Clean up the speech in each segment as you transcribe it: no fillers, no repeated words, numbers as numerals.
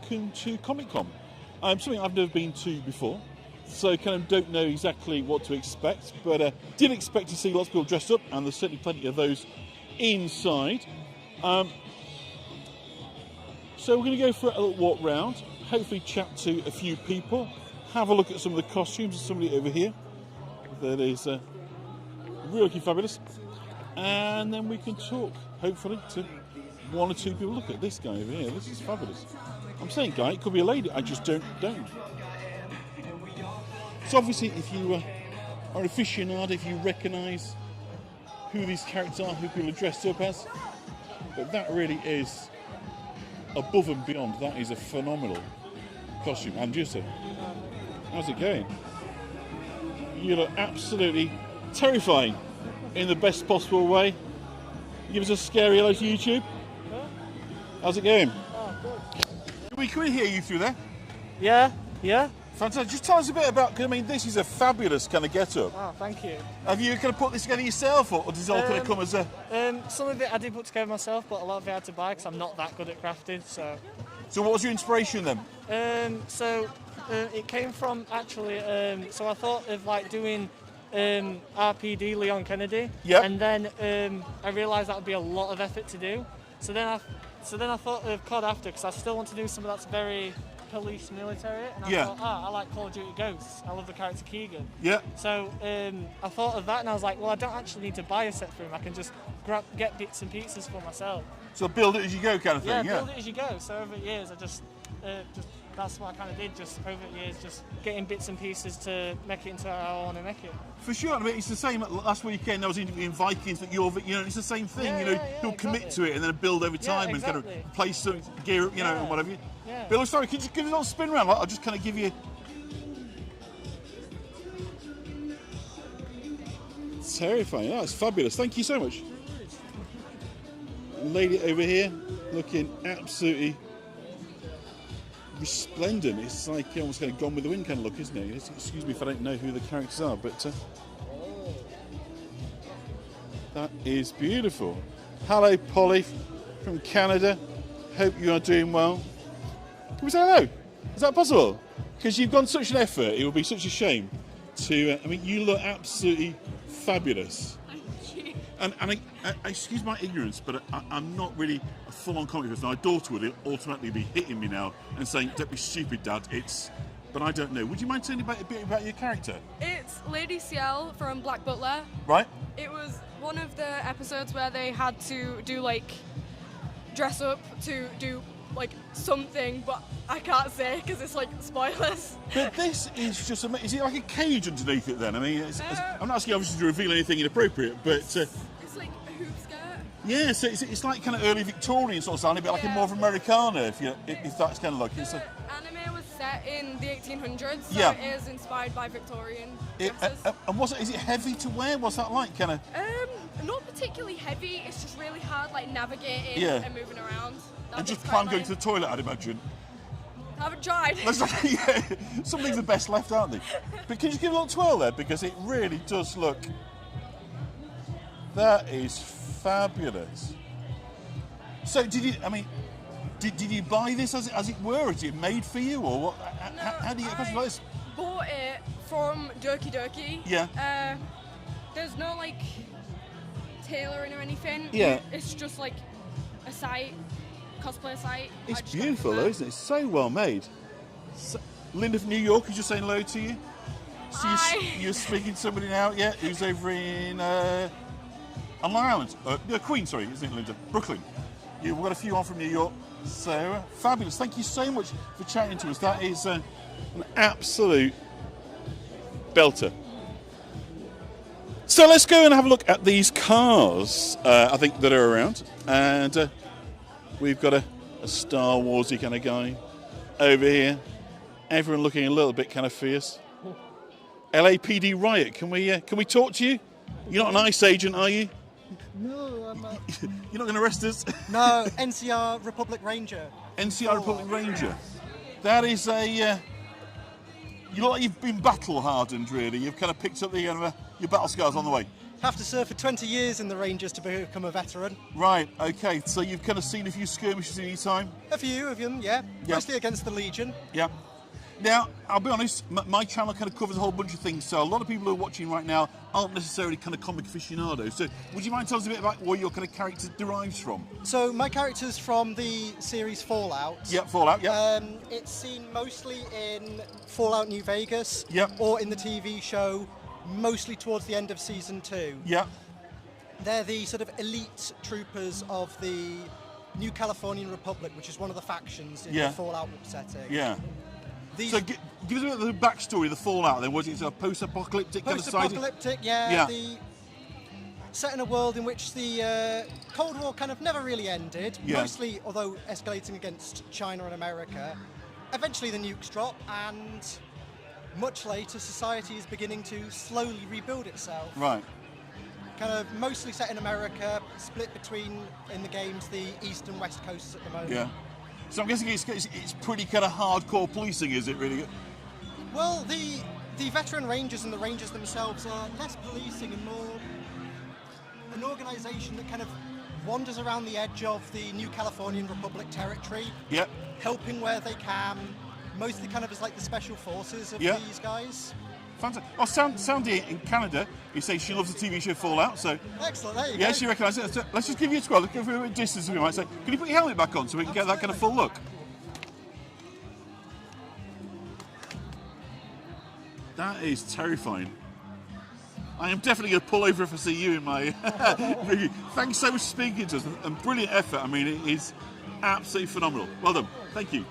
welcome to Comic Con. Something I've never been to before, so kind of don't know exactly what to expect, but did expect to see lots of people dressed up, and there's certainly plenty of those inside. So we're going to go for a little walk round, hopefully chat to a few people, have a look at some of the costumes. There's somebody over here that is really fabulous, and then we can talk, hopefully, to one or two people. Look at this guy over here, this is fabulous. I'm saying guy, it could be a lady, I just don't know. So obviously if you are an aficionado, if you recognise who these characters are, who people are dressed up as, but that really is above and beyond. That is a phenomenal costume. And Jussa, how's it going? You look absolutely terrifying in the best possible way. Give us a scary hello to YouTube. How's it going? Oh, good. Can we hear you through there? Yeah. Fantastic. Just tell us a bit about, because I mean, this is a fabulous kind of get-up. Oh, thank you. Have you kind of put this together yourself, or does it all kind of come as a... Some of it I did put together myself, but a lot of it I had to buy because I'm not that good at crafting, so... So what was your inspiration then? It came from, actually, so I thought of, like, doing RPD Leon Kennedy. Yep. And then I realised that would be a lot of effort to do. So then I thought of COD after, because I still want to do something that's very police military, and I thought, I like Call of Duty Ghosts. I love the character Keegan. Yeah. So I thought of that, and I was like, well, I don't actually need to buy a set for him. I can just get bits and pieces for myself. So build it as you go kind of thing, yeah? Build it as you go. So over the years, I just that's what I kind of did, just over the years, just getting bits and pieces to make it into how I want to make it. For sure. I mean, it's the same. Last weekend I was interviewing Vikings, that it's the same thing. He'll commit to it and then build over time and kind of place some gear, and whatever. Yeah. Bill, sorry, can you just give me a little spin around? I'll just kind of give you. Terrifying. Oh, it's fabulous. Thank you so much. Lady over here, looking absolutely resplendent. It's like almost kind of Gone with the Wind kind of look, isn't it? Excuse me if I don't know who the characters are, but that is beautiful. Hello, Polly from Canada. Hope you are doing well. Can we say hello? Is that possible? Because you've gone such an effort, it would be such a shame to... I mean, you look absolutely fabulous. And I excuse my ignorance, but I'm not really a full-on comic person. My daughter would ultimately be hitting me now and saying, "Don't be stupid, Dad." But I don't know. Would you mind telling me a bit about your character? It's Lady Ciel from Black Butler. Right. It was one of the episodes where they had to do dress up to do something, but I can't say because it's spoilers. But this is just is it like a cage underneath it then? I mean, I'm not asking obviously to reveal anything inappropriate, but it's like a hoop skirt. Yeah, so it's like kind of early Victorian sort of style, a bit like a more of Americana, if that's kind of like it. The anime was set in the 1800s, so it is inspired by Victorian dresses. And is it heavy to wear? What's that like, kind of? Not particularly heavy. It's just really hard, navigating and moving around. And just plan going to the toilet, I'd imagine. I haven't tried. Some things are best left, aren't they? But can you give a little twirl there, because it really does look. That is fabulous. So did you buy this as it were? Is it made for you, or what? How do you get a question like this? Bought it from Doki Doki. Yeah. There's no tailoring or anything. Yeah. It's just a site, cosplay site. It's beautiful though, isn't it? It's so well made. Linda from New York is just saying hello to you. So Hi. you're speaking to somebody now, who's over in on Long Island. Queen, sorry, isn't it, Linda? Brooklyn. We've got a few on from New York. So, fabulous. Thank you so much for chatting to us. That is an absolute belter. So let's go and have a look at these cars, I think, that are around. And we've got a Star Warsy kind of guy over here. Everyone looking a little bit kind of fierce. LAPD riot. Can we talk to you? You're not an ICE agent, are you? No, I'm not. You're not going to arrest us? No, NCR Republic Ranger. NCR Republic Ranger. That is a... you look like you've been battle hardened, really. You've kind of picked up your battle scars on the way. Have to serve for 20 years in the Rangers to become a veteran. Right, okay, so you've kind of seen a few skirmishes in your time? A few of them, yeah. Yeah. Mostly against the Legion. Yeah. Now, I'll be honest, my channel kind of covers a whole bunch of things, so a lot of people who are watching right now aren't necessarily kind of comic aficionados. So would you mind telling us a bit about where your kind of character derives from? So my character's from the series Fallout. Yeah, Fallout, yeah. It's seen mostly in Fallout New Vegas. Yep. Or in the TV show, mostly towards the end of season 2. Yeah. They're the sort of elite troopers of the New Californian Republic, which is one of the factions in Yeah. the Fallout setting. Yeah. These So give us a bit of the backstory of the Fallout then. Was it a post-apocalyptic kind of society? post-apocalyptic, yeah. Yeah. Set in a world in which the Cold War kind of never really ended. Yeah. Mostly, although escalating against China and America. Eventually the nukes drop, and much later society is beginning to slowly rebuild itself. Right. Kind of mostly set in America, split between, in the games, the east and west coasts at the moment. Yeah. So I'm guessing it's pretty kind of hardcore policing, is it really? Well, the veteran rangers and the rangers themselves are less policing and more an organisation that kind of wanders around the edge of the New Californian Republic territory, Yeah. helping where they can, mostly kind of as like the special forces of Yeah. these guys. Fantastic. Oh, Sandy in Canada, you say she loves the TV show Fallout, so Excellent, there you yeah, go. she recognises it. So let's just give you a squad. Let's give you a bit of distance, we might say. Can you put your helmet back on so we can get that kind of full look? That is terrifying. I am definitely going to pull over if I see you in my review. Thanks so much for speaking to us, and brilliant effort. I mean, it is absolutely phenomenal. Well done. Thank you.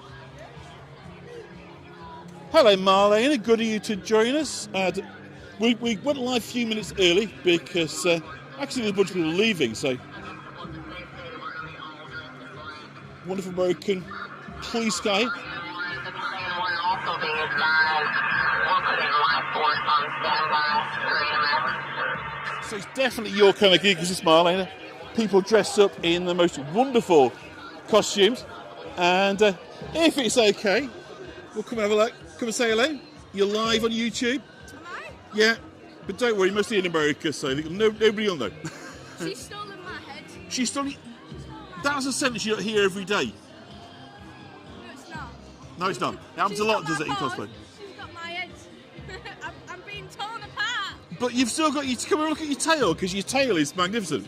Hello, Marlene. Good of you to join us. We went live a few minutes early because actually there's a bunch of people leaving, so wonderful American police guy. So it's definitely your kind of gig, is this, Marlene? People dressed up in the most wonderful costumes, and if it's okay, we'll come have a look. Come and say hello. You're live on YouTube. Am I? Yeah, but don't worry, mostly in America, so nobody will know. She's stolen my head. She's still. That's a sentence you don't hear every day. No, it's not. No, it's not. It happens a lot, does it, in cosplay? She's got my head. I'm being torn apart. But you've still got. You come and look at your tail, because your tail is magnificent.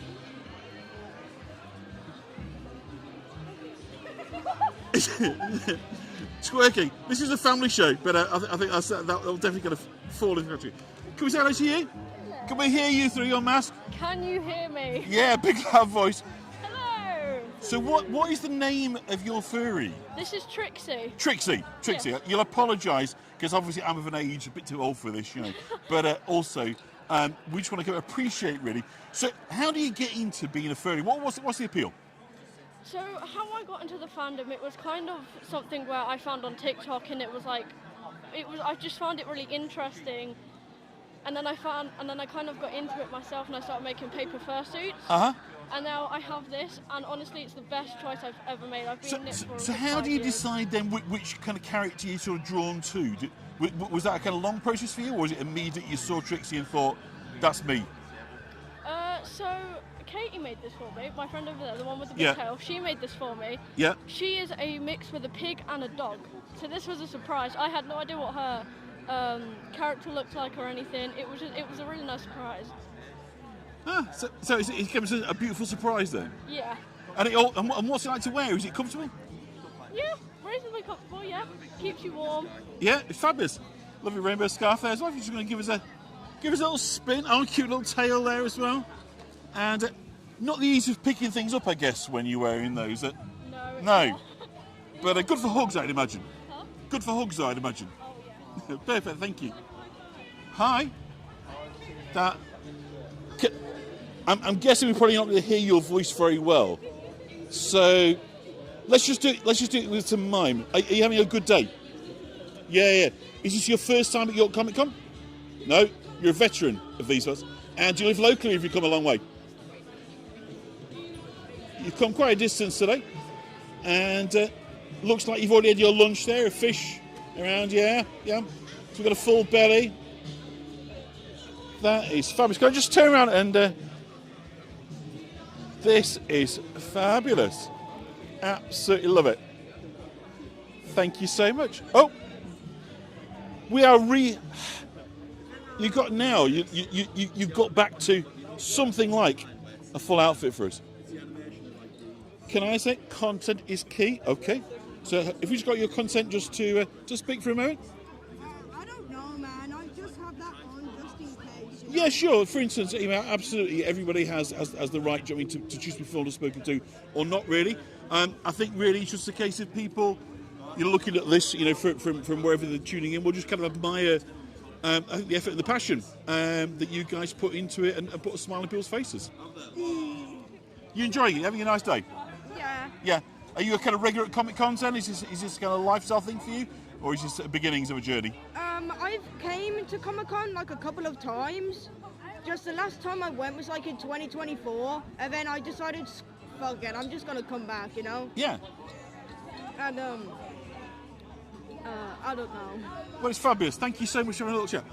Twerking. This is a family show, but I think that'll definitely going to fall into that. Can we say hello to you? Can we hear you through your mask? Can you hear me? Yeah, big loud voice. Hello! So what is the name of your furry? This is Trixie. Trixie. Yes. You'll apologise, because obviously I'm of an age a bit too old for this, you know. But also, we just want to appreciate, really. So how do you get into being a furry? What's the appeal? So how I got into the fandom, it was kind of something where I found on TikTok, and I just found it really interesting. And then I kind of got into it myself, and I started making paper fursuits. Uh-huh. And now I have this, and honestly, it's the best choice I've ever made. I've been in it for So a good how 5 do you years. decide then which kind of character you're sort of drawn to? Was that a kind of long process for you, or was it immediate you saw Trixie and thought, that's me? So Katie made this for me, my friend over there, the one with the big Yeah. tail. She made this for me. Yeah. She is a mix with a pig and a dog. So this was a surprise. I had no idea what her character looked like or anything. It was a really nice surprise. Ah, so it comes as a beautiful surprise then. Yeah. And what's it like to wear? Is it comfortable? Yeah, reasonably comfortable, yeah. Keeps you warm. Yeah, it's fabulous. Lovely rainbow scarf there as well. If you're just going to give us a little spin. Oh, cute little tail there as well. And not the ease of picking things up, I guess, when you're wearing those. No. It's No. not. But good for hugs, I'd imagine. Huh? Good for hugs, I'd imagine. Oh yeah. Perfect, thank you. Hi. I'm guessing we're probably not going to hear your voice very well. So let's just do it with some mime. Are you having a good day? Yeah. Is this your first time at York Comic Con? No, you're a veteran of these ones. And do you live locally, or have you come a long way? You've come quite a distance today. And looks like you've already had your lunch there, a fish around, yeah. So we've got a full belly. That is fabulous. Can I just turn around and... this is fabulous. Absolutely love it. Thank you so much. Oh, we are you got now. You got back to something like a full outfit for us. Can I say content is key? Okay. So if you just got your consent just to speak for a moment. I don't know, man. I just have that on just in case. Yeah, sure. For instance, absolutely everybody has the right, do you know what I mean, to choose to be filmed or spoken to, or not really. I think really it's just a case of people, looking at this, from wherever they're tuning in, we'll just kind of admire, I think the effort and the passion that you guys put into it and put a smile on people's faces. You enjoying it? Having a nice day? Yeah. Yeah. Are you a kind of regular at Comic Cons then? Is this kind of a lifestyle thing for you, or is this the beginnings of a journey? I've came to Comic-Con like a couple of times. Just the last time I went was like in 2024, and then I decided, fuck it, I'm just gonna come back, Yeah. And I don't know. Well, it's fabulous. Thank you so much for having a little chat.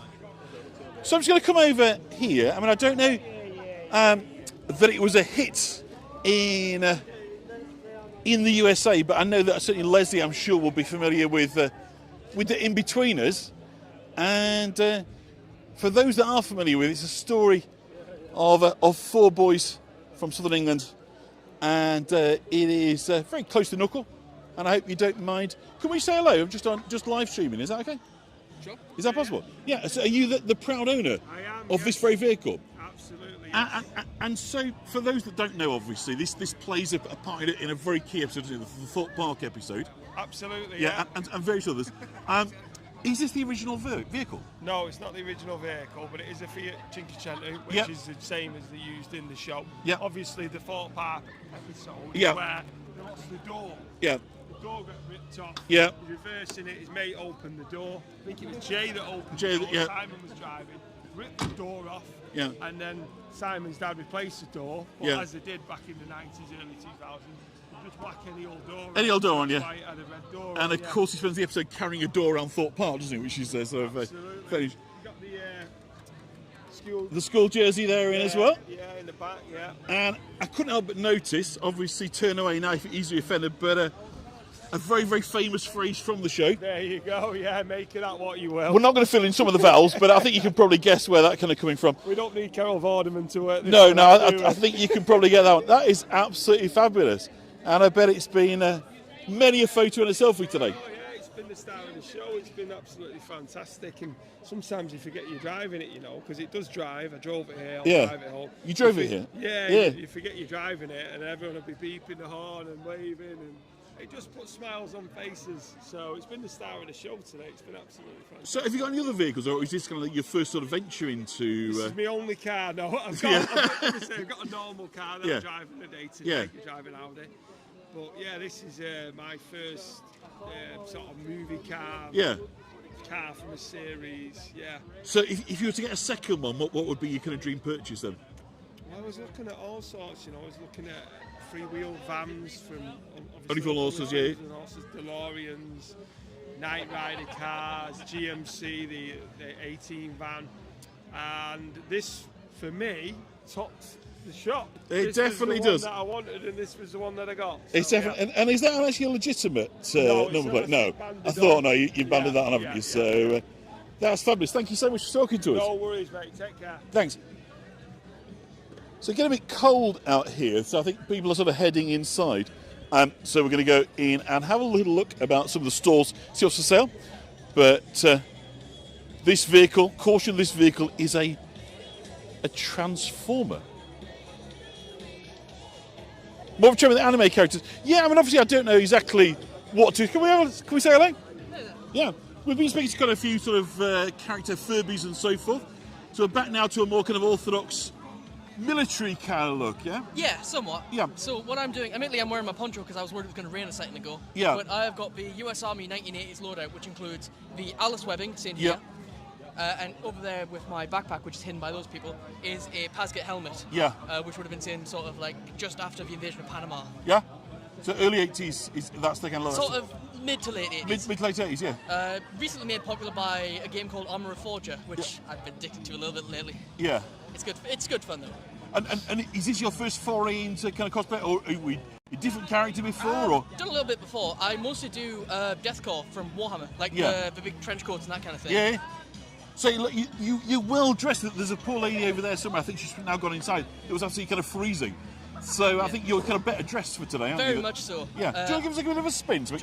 So I'm just going to come over here. I mean, I don't know that it was a hit in the USA, but I know that certainly Leslie, I'm sure, will be familiar with the In-Betweeners. And for those that are familiar with it, it's a story of four boys from southern England, and it is very close to knuckle. And I hope you don't mind. Can we say hello? I'm just live streaming. Is that okay? Sure. Is that possible? Yeah. So are you the proud owner of this very vehicle? Absolutely. Yes. And so, for those that don't know, obviously, this plays a part in a very key episode, the Thorpe Park episode. Absolutely. Yeah, and various others. Is this the original vehicle? No, it's not the original vehicle, but it is a Fiat Cinquecento, which is the same as they used in the show. Yeah. Obviously, the Thorpe Park episode where they lost the door. Yeah. The door got ripped off. Yeah. He's reversing it. His mate opened the door. I think it was Jay that opened Jay, the door. yeah. Simon was driving. Ripped the door off. Yeah. And then Simon's dad replaced the door. But Yeah. as they did back in the 90s, early 2000s, you just whack any old door. Any old door on, yeah. White and a red door And on, of course, he spends the episode carrying a door around Thorpe Park, doesn't he? Which is sort of very. You got The school jersey there in as well. Yeah, in the back, yeah. And I couldn't help but notice, obviously, turn away now if you're easily offended, but a very, very famous phrase from the show. There you go, yeah, make it that what you will. We're not going to fill in some of the vowels, but I think you can probably guess where that kind of coming from. We don't need Carol Vorderman to work this No, one out, I think you can probably get that one. That is absolutely fabulous. And I bet it's been many a photo and a selfie today. Oh, yeah, it's been the star of the show. It's been absolutely fantastic. And sometimes you forget you're driving it, because it does drive. I drove it here, I'll drive it home. You drove it here? Yeah. You forget you're driving it, and everyone will be beeping the horn and waving, and it just puts smiles on faces. So it's been the star of the show today. It's been absolutely fantastic. So have you got any other vehicles, or is this kind of like your first sort of venture into... This is my only car. No, I've got a normal car that I'm driving today today. I'm driving Audi. But yeah, this is my first sort of movie car. Yeah. Car from a series, yeah. So if you were to get a second one, what would be your kind of dream purchase then? Well, I was looking at all sorts, I was looking at three-wheel vans from... Only for horses, yeah. DeLoreans, Knight Rider cars, GMC, the 18 van. And this, for me, topped the shop. It definitely does. This was the one that I wanted, and this was the one that I got. So, It's definitely, and is that actually a legitimate number plate? No, I thought you banded that on, haven't you? So that's fabulous. Thank you so much for talking to us. No worries, mate. Take care. Thanks. So it's getting a bit cold out here, so I think people are sort of heading inside. So we're going to go in and have a little look about some of the stalls, see what's for sale. But this vehicle, caution, this vehicle is a transformer. More of a with the anime characters. Yeah, I mean, obviously I don't know exactly what to... Can we say hello? Yeah. We've been speaking to quite a few sort of character Furbies and so forth. So we're back now to a more kind of orthodox military kind of look, yeah? Yeah, somewhat. Yeah. So what I'm doing, admittedly I'm wearing my poncho because I was worried it was going to rain a second ago. Yeah. But I've got the US Army 1980s loadout, which includes the Alice webbing, seen here. And over there with my backpack, which is hidden by those people, is a Pasget helmet. Yeah. Which would have been seen sort of like just after the invasion of Panama. Yeah? So early 80s, that's the kind of... Mid to late 80s. Mid to late 80s, yeah. Recently made popular by a game called Armour of Forger, which I've been addicted to a little bit lately. Yeah. It's good. It's good fun though. And is this your first foray into kind of cosplay, or are we a different character before? Or Done a little bit before. I mostly do Deathcore from Warhammer, like the big trench coats and that kind of thing. Yeah. So look, you're well dressed. There's a poor lady over there somewhere. I think she's now gone inside. It was absolutely kind of freezing. So I think you're kind of better dressed for today, aren't you? Very much so. Yeah. Do you want to give us a bit of a spin? So,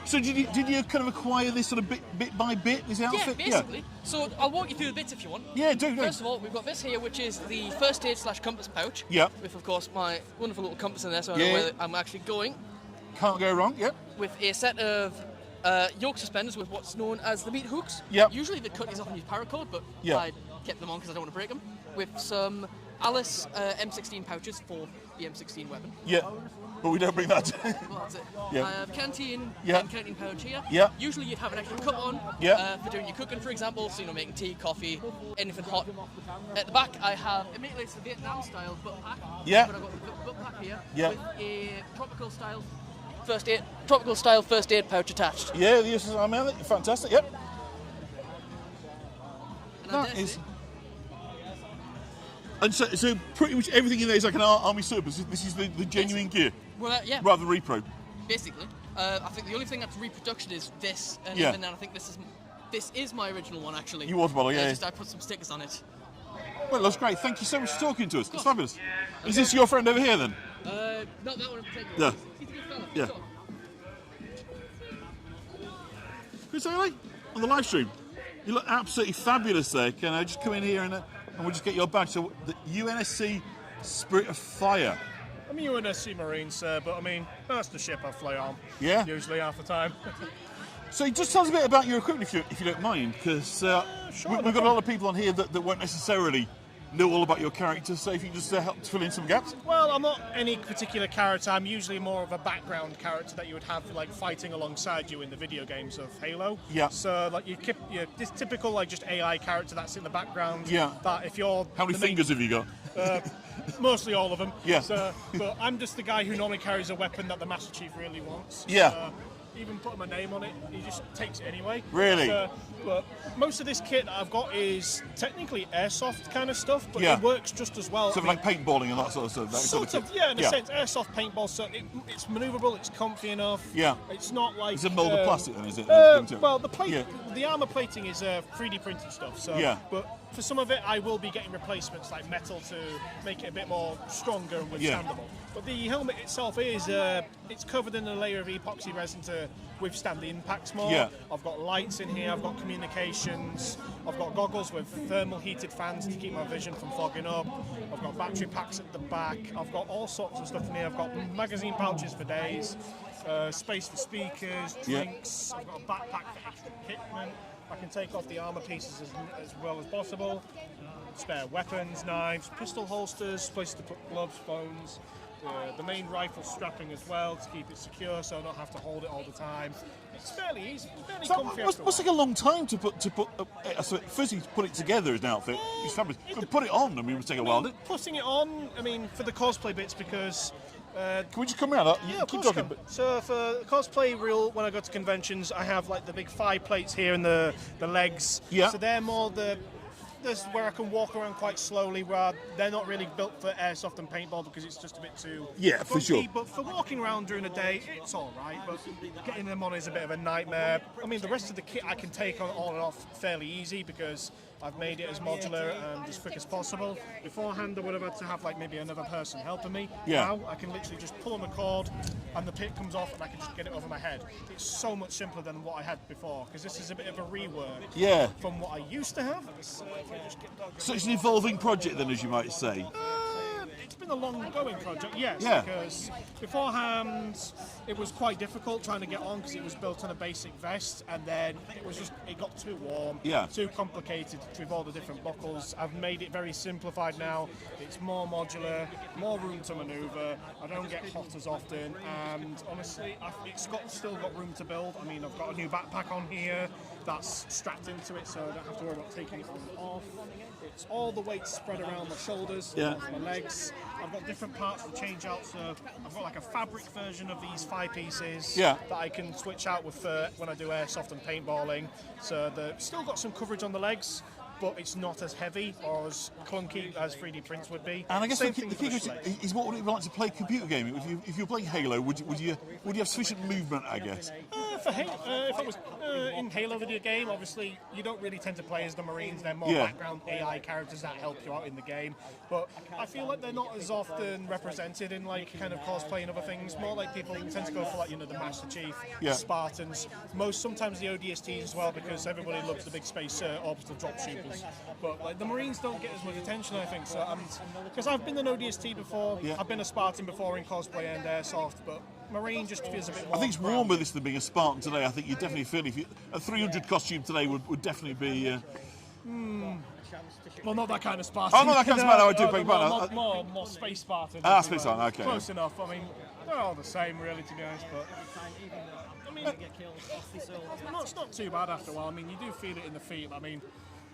so did you kind of acquire this sort of bit by bit, this outfit? Yeah, basically. So I'll walk you through the bits if you want. Yeah, do. First of all, we've got this here, which is the first aid / compass pouch. Yeah. With, of course, my wonderful little compass in there, so I know where I'm actually going. Can't go wrong, yep. With a set of yoke suspenders with what's known as the meat hooks. Yep. Usually the cut is off on your paracord, but yep. I kept them on because I don't want to break them. With some Alice M16 pouches for the M16 weapon. Yeah, but we don't bring that. Well, that's it. Yeah. I have canteen Yeah. and canteen pouch here. Yeah. Usually you'd have an extra cup on for doing your cooking, for example, so making tea, coffee, anything hot. At the back I have immediately it's the Vietnam style butt pack. Yeah. But I've got the butt pack here Yeah. with a tropical style first aid pouch attached. Yeah, yes, I mean, fantastic. Yep. And That is. And so pretty much everything in there is like an army surplus. This is the genuine gear. Well, yeah. Rather than repro. Basically, I think the only thing that's reproduction is this, and Yeah. even then I think this is my original one actually. Your water bottle, yeah. Just I put some stickers on it. Well, that's great. Thank you so much for talking to us. It's fabulous. Is this your friend over here then? Not that one in particular. Yeah. He's a good fella. Yeah. Chris O'Reilly, on the live stream, you look absolutely fabulous there. Can I just come in here and we'll just get your badge? So the UNSC Spirit of Fire. I'm UNSC Marine, sir, but I mean, that's the ship I fly on. Yeah. Usually half the time. So just tell us a bit about your equipment if you don't mind, because sure, we've got a lot of people on here that won't necessarily know all about your character, so if you can just help to fill in some gaps. Well, I'm not any particular character. I'm usually more of a background character that you would have like fighting alongside you in the video games of Halo. Yeah. So like you're this typical like just AI character that's in the background. Yeah. That if you're How many fingers have you got? Mostly all of them. Yeah. So, but I'm just the guy who normally carries a weapon that the Master Chief really wants. Yeah. Even put my name on it, he just takes it anyway. Really? But most of this kit that I've got is technically airsoft kind of stuff, but Yeah. it works just as well. Sort of like paintballing and that sort of stuff. That Sort of, yeah, in a sense, airsoft paintball. So it's manoeuvrable, it's comfy enough. Yeah. It's not like. It's a mould of plastic then, is it? Well, the plate, Yeah. the armor plating is 3D printed stuff. So, Yeah. But for some of it, I will be getting replacements like metal to make it a bit more stronger and Yeah. withstandable. But the helmet itself is it's covered in a layer of epoxy resin to withstand the impacts more. Yeah. I've got lights in here, I've got communications, I've got goggles with thermal heated fans to keep my vision from fogging up, I've got battery packs at the back, I've got all sorts of stuff in here, I've got magazine pouches for days, space for speakers, Yeah. drinks, I've got a backpack for extra kitment, I can take off the armour pieces as well as possible, spare weapons, knives, pistol holsters, places to put gloves, phones, the main rifle strapping as well to keep it secure so I don't have to hold it all the time. It's fairly easy, fairly So comfy. must take a long time to put so firstly to put it together as an outfit. It's fabulous. But put it on, I mean, it would take a while. Putting it on, I mean, for the cosplay bits because. Can we just come around? Yeah, keep course talking. can. So for cosplay real, when I go to conventions, I have like the big thigh plates here and the legs. Yeah. So they're more this is where I can walk around quite slowly. Where they're not really built for airsoft and paintball because it's just a bit too. Yeah, for funky, sure. But for walking around during the day, it's all right. But getting them on is a bit of a nightmare. I mean, the rest of the kit I can take on and off fairly easy because I've made it as modular and as quick as possible. Beforehand, I would have had to have like maybe another person helping me. Yeah. Now I can literally just pull on the cord and the pit comes off and I can just get it over my head. It's so much simpler than what I had before because this is a bit of a rework Yeah. from what I used to have. So if I just get So it's an evolving project then, as you might say. it's been a long-going project, yes, Yeah. because beforehand it was quite difficult trying to get on because it was built on a basic vest and then it got too warm, Yeah. too complicated with all the different buckles. I've made it very simplified now. It's more modular, more room to manoeuvre. I don't get hot as often, and honestly, still got room to build. I mean, I've got a new backpack on here that's strapped into it, so I don't have to worry about taking it on and off. It's all the weight spread around my shoulders, Yeah. my legs. I've got different parts to change out. So I've got like a fabric version of these 5 pieces Yeah. that I can switch out with when I do airsoft and paintballing. So they've still got some coverage on the legs, but it's not as heavy or as clunky as 3D prints would be. And I guess Same the thing key for the question legs. is what would it be like to play a computer game? If you're playing Halo, would you have sufficient movement, I guess? For Halo, if I was in Halo video game, obviously you don't really tend to play as the Marines. They're more Yeah. background AI characters that help you out in the game. But I feel like they're not as often represented in like kind of cosplay and other things. More like people tend to go for like the Master Chief, Yeah. the Spartans, sometimes the ODSTs as well, because everybody loves the big space orbital drop troopers. But like the Marines don't get as much attention, I think. So because I've been an ODST before, Yeah. I've been a Spartan before in cosplay and airsoft, but Marine just feels a bit more. I think it's warmer this than being a Spartan today. I think you definitely feel a 300 costume today would definitely be. Well, not that kind of Spartan. Oh, not that kind of Spartan, I do beg pardon. More Space Spartan. Space Spartan, okay. Close enough. I mean, they're all the same, really, to be honest. But I mean, it's not too bad after a while. I mean, you do feel it in the feet. I mean,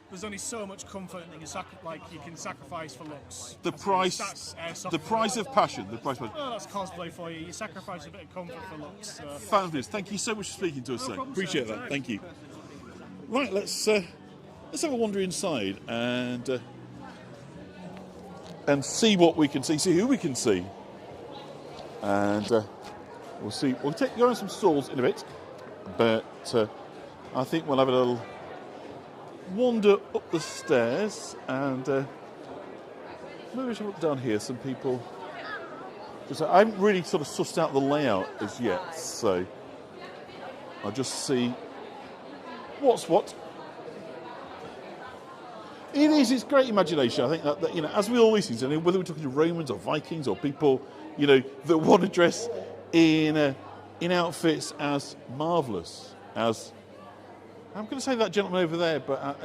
there's only so much comfort that you can sacrifice for looks. The price of passion. Well, that's cosplay for you. You sacrifice a bit of comfort for looks. So. Fabulous. Thank you so much for speaking to us, sir. problem, Appreciate sir. that. Thank you. Right, let's have a wander inside and see what we can see who we can see, and we'll see. We'll go on some stalls in a bit, but I think we'll have a little wander up the stairs and maybe we should look down here. Some people. Because I haven't really sort of sussed out the layout as yet, so I'll just see what's what. It's great imagination. I think that as we always see, whether we're talking Romans or Vikings or people, that want to dress in outfits as marvellous as. I'm going to say that gentleman over there, but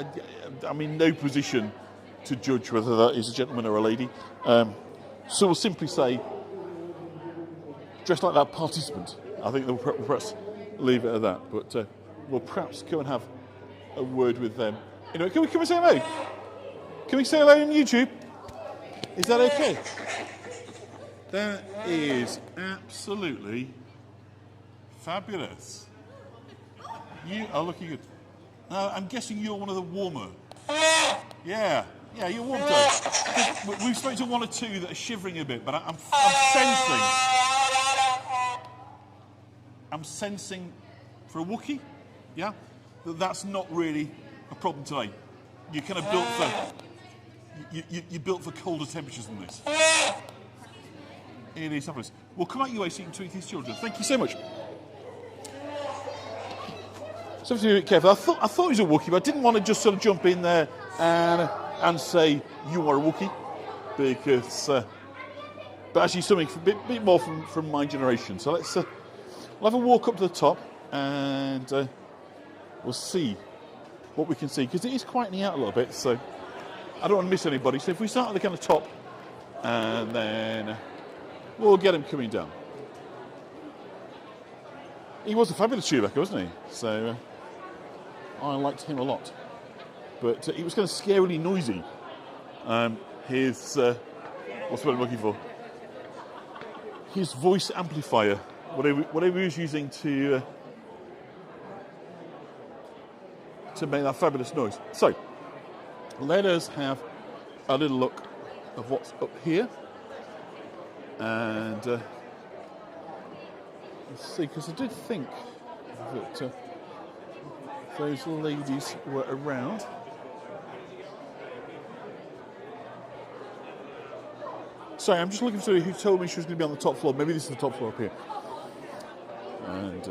I'm in no position to judge whether that is a gentleman or a lady. So we'll simply say, dressed like that participant. I think we'll perhaps leave it at that. But we'll perhaps go and have a word with them. Can we say hello? Can we say hello on YouTube? Is that okay? That is absolutely fabulous. You are looking good. I'm guessing you're one of the warmer. Yeah, you're warm today. We've spoken to one or two that are shivering a bit, but I'm sensing for a Wookiee, that's not really a problem today. You're kind of built for you're built for colder temperatures than this. It is fabulous. We'll come out your way so you can tweet these children. Thank you so much. So I have to be a bit careful. I thought he was a Wookiee, but I didn't want to just sort of jump in there and say you are a Wookiee, because but actually something a bit more from my generation. So we'll have a walk up to the top and we'll see what we can see, because it is quietening out a little bit, so I don't want to miss anybody. So if we start at the kind of top and then we'll get him coming down. He was a fabulous Chewbacca, wasn't he? So I liked him a lot. But he was kind of scarily noisy. What's what I'm looking for? His voice amplifier, whatever he was using to make that fabulous noise. So let us have a little look of what's up here. And let's see, because I did think that those ladies were around. Sorry, I'm just looking for somebody who told me she was going to be on the top floor. Maybe this is the top floor up here. And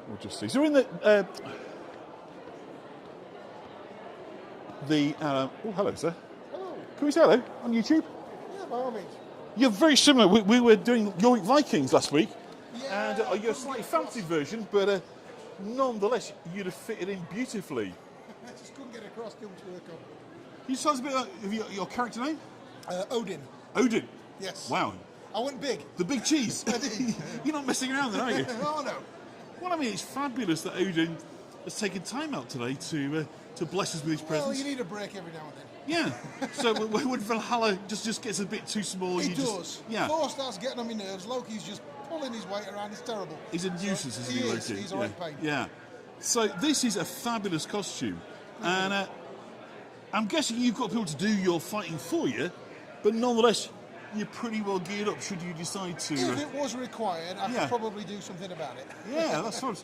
we'll just see. So we're in oh, hello, sir. Hello. Can we say hello on YouTube? Yeah, by all means. You're very similar. We were doing Yoik Vikings last week, and you're a slightly fancy version, but nonetheless, you'd have fitted in beautifully. I just couldn't get a costume to work on. Can you tell us a bit about your character name? Odin. Odin? Yes. Wow. I went big. The big cheese. You're not messing around then, are you? Oh, no. Well, I mean, it's fabulous that Odin has taken time out today to to bless us with his Well, presence. you need a break every now and then. Yeah. So when Valhalla just gets a bit too small, He you does. just yeah. Thor starts getting on my nerves. Loki's just pulling his weight around. It's terrible. He's a nuisance, isn't he, He is. Loki? He's a right pain. Yeah. So this is a fabulous costume, and I'm guessing you've got people to do your fighting for you, but nonetheless, you're pretty well geared up. Should you decide to? If it was required, I yeah. could probably do something about it. Yeah, that's fun.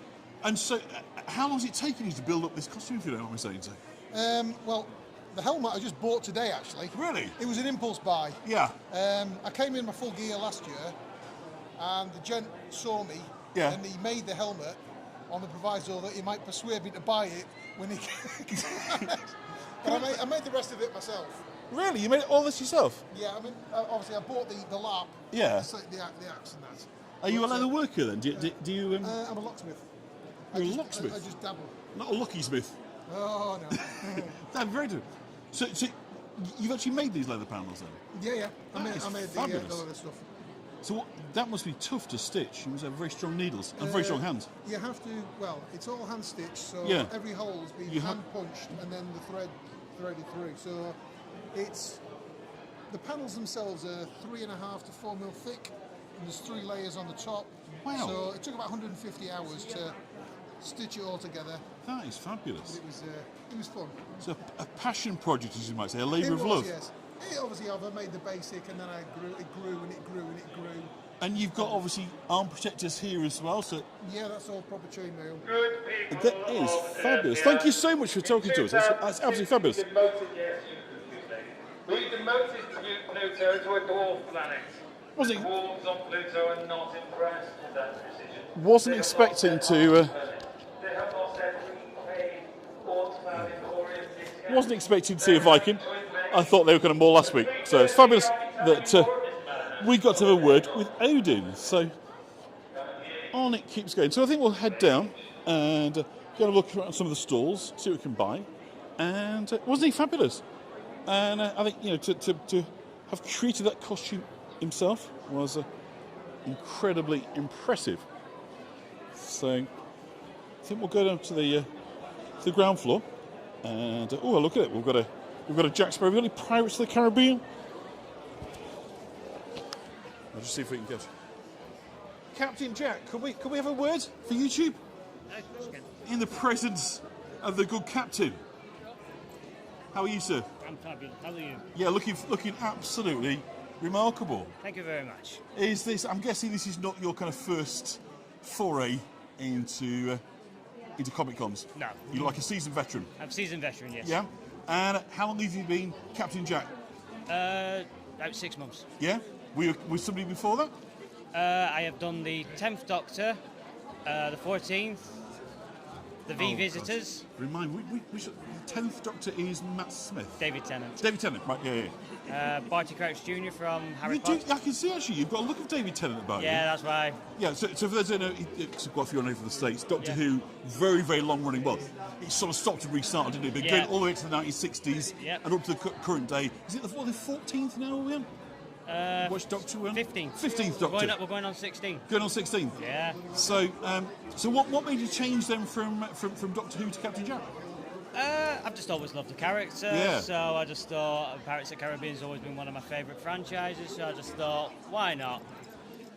And so, how long has it taken you to build up this costume, if you don't mind me saying so? Well, the helmet I just bought today, actually. Really? It was an impulse buy. Yeah. I came in my full gear last year, and the gent saw me, Yeah. and he made the helmet on the proviso that he might persuade me to buy it when he I made the rest of it myself. Really? You made all this yourself? Yeah, I mean, obviously I bought the lap. Yeah. The axe and that. Are you a leather worker then? Do you? I'm a locksmith. You're a locksmith? I just dabble. Not a lucky smith. Oh, no. That's very good. So you've actually made these leather panels then? Yeah. I made the fabulous. leather stuff. So that must be tough to stitch. You must have very strong needles and very strong hands. You have to, well, it's all hand stitched, so Yeah. every hole's been hand punched and then the thread threaded through. So it's, the panels themselves are 3.5 to 4 mil thick, and there's 3 layers on the top. Wow. So it took about 150 hours to stitch it all together. That is fabulous. It was fun. So a passion project, as you might say, a labour It of was, love. yes. Obviously, I've made the basic, and then it grew and it grew and it grew. And you've got obviously arm protectors here as well. So yeah, that's all proper chainmail. that is fabulous. Thank you so much for talking to us. That's absolutely fabulous. We demoted Pluto to a dwarf planet. Was it? Dwarves on Pluto are not impressed with that decision. Wasn't expecting to. They have lost every paid Ortman Emporium discount. Wasn't expecting to see a Viking. I thought they were going to more last week. So it's fabulous that we got to have a word with Odin. So on it keeps going. So I think we'll head down and go and look around some of the stalls, see what we can buy. And wasn't he fabulous? And I think, you know, to have created that costume himself was incredibly impressive. So I think we'll go down to the ground floor. And look at it. We've got a Jack Sparrow. Have we got any Pirates of the Caribbean? I'll just see if we can get Captain Jack. Could we have a word for YouTube? In the presence of the good captain. How are you, sir? I'm fabulous. How are you? Yeah, looking absolutely remarkable. Thank you very much. Is this? I'm guessing this is not your kind of first foray into Comic Cons. No. You're like a seasoned veteran. I'm a seasoned veteran, yes. Yeah. And how long have you been Captain Jack? About 6 months. Yeah. Were you with somebody before that? I have done the 10th Doctor, the 14th, the V-Visitors. Remind me, which 10th Doctor is Matt Smith? David Tennant. David Tennant, right, yeah. Barty Crouch Jr. from Harry You Potter. do, I can see actually, you've got a look of David Tennant about you. Yeah, that's right. Yeah, so for those who don't know, it's quite a few on over the States, Doctor Yeah. Who, very, very long running, well, it sort of stopped and restarted, didn't it? But Yeah. going all the way to the 1960s Yep. and up to the current day. Is it the 14th now we're on? Which Doctor we're on? 15th. 15th Doctor. We're going on 16. Going on 16th? Yeah. So what made you change then from Doctor Who to Captain Jack? I've just always loved the character, Yeah. so I just thought Pirates of the Caribbean's always been one of my favourite franchises, so I just thought, why not?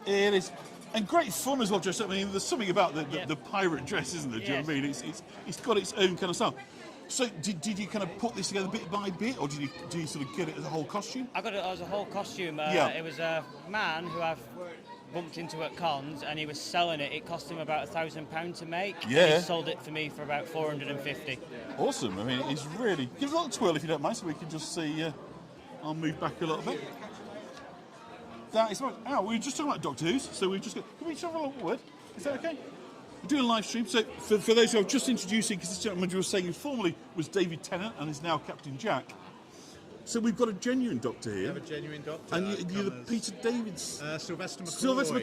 It is. And great fun as well, just, I mean, there's something about the pirate dress, isn't there? Do you know what I mean? It's got its own kind of style. So did you kind of put this together bit by bit, or did you sort of get it as a whole costume? I got it as a whole costume. Yeah. It was a man who I've bumped into at cons, and he was selling it. It cost him about £1,000 to make. Yeah. He sold it for me for about 450. Awesome. I mean, it's really... Give it a little twirl if you don't mind, so we can just see... I'll move back a little bit. That is right. We were just talking about Doctor Who's, so we've just got... Can we just have a little word? Is that okay? We're doing a live stream, so for those who I'm just introducing, because this gentleman you were saying who formerly was David Tennant and is now Captain Jack. So we've got a genuine Doctor here. We have a genuine Doctor. And you're the Peter Davids... Sylvester McCoy. Sylvester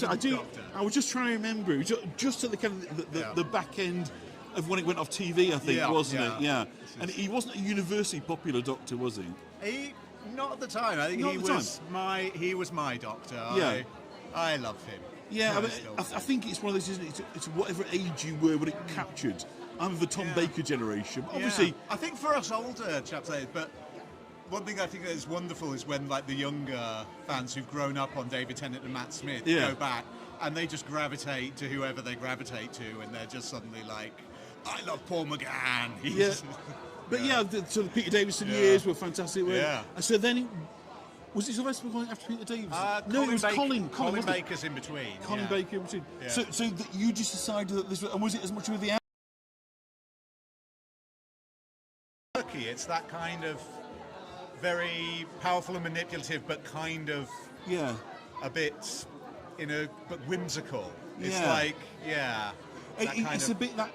McCoy. Doctor. I was just trying to remember. It was just at the kind of the back end of when it went off TV, I think, wasn't it? Yeah. And he wasn't a universally popular Doctor, was he? Not at the time. I think he was my Doctor. Yeah. I love him. Yeah, I think it's one of those, isn't it? It's whatever age you were when it captured. I'm of the Tom Baker generation. Yeah. Obviously, I think for us older chaps, but one thing I think that is wonderful is when like the younger fans who've grown up on David Tennant and Matt Smith go back and they just gravitate to whoever they gravitate to, and they're just suddenly like, I love Paul McGann. But so the Peter Davison years were fantastic. Yeah. And so then, was it Sylvester McCoy after Peter Davison? No, it was Colin. Colin Baker's in between. Colin Baker in between. Yeah. So that you just decided that this was, and was it as much with the It's that kind of very powerful and manipulative, but kind of a bit but whimsical. It's like it's a bit a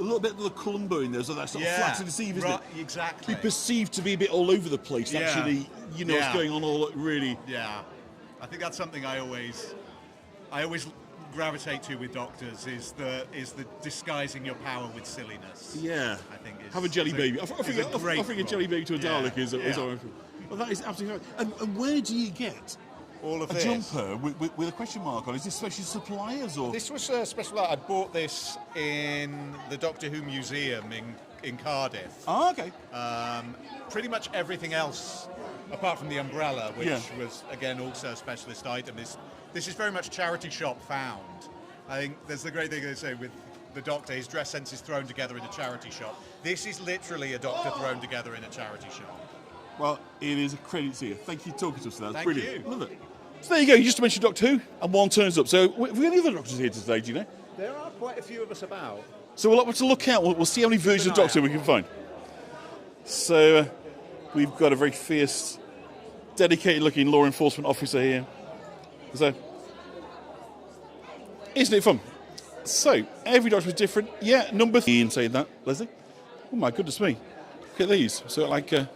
little bit of the Columbo in there, so that sort of flat to deceive, isn't it? Exactly. Be perceived to be a bit all over the place. Actually, you know what's going on. All really. Yeah, I think that's something I always gravitate to with Doctors is the disguising your power with silliness. Yeah, I think have a jelly baby. I think a jelly baby to a Dalek is well, that is absolutely right. And where do you get all of a this jumper with a question mark on? Is this special suppliers or? This was a special. I bought this in the Doctor Who Museum in Cardiff. Oh, okay. Pretty much everything else, apart from the umbrella, which was again also a specialist item, this is very much charity shop found. I think there's the great thing they say with the Doctor, his dress sense is thrown together in a charity shop. This is literally a Doctor thrown together in a charity shop. Well, it is a credit to you. Thank you for talking to us. That's Thank brilliant. you. Love it. So there you go. You just mentioned Doctor Who, and one turns up. So have we got any other Doctors here today? Do you know? There are quite a few of us about. So we'll have to look out. We'll see how many versions of Doctor we can find. So we've got a very fierce, dedicated-looking law enforcement officer here. So isn't it fun? So every Doctor was different. Yeah, number 3 in saying that, Leslie. Oh my goodness me! Look at these. So like, look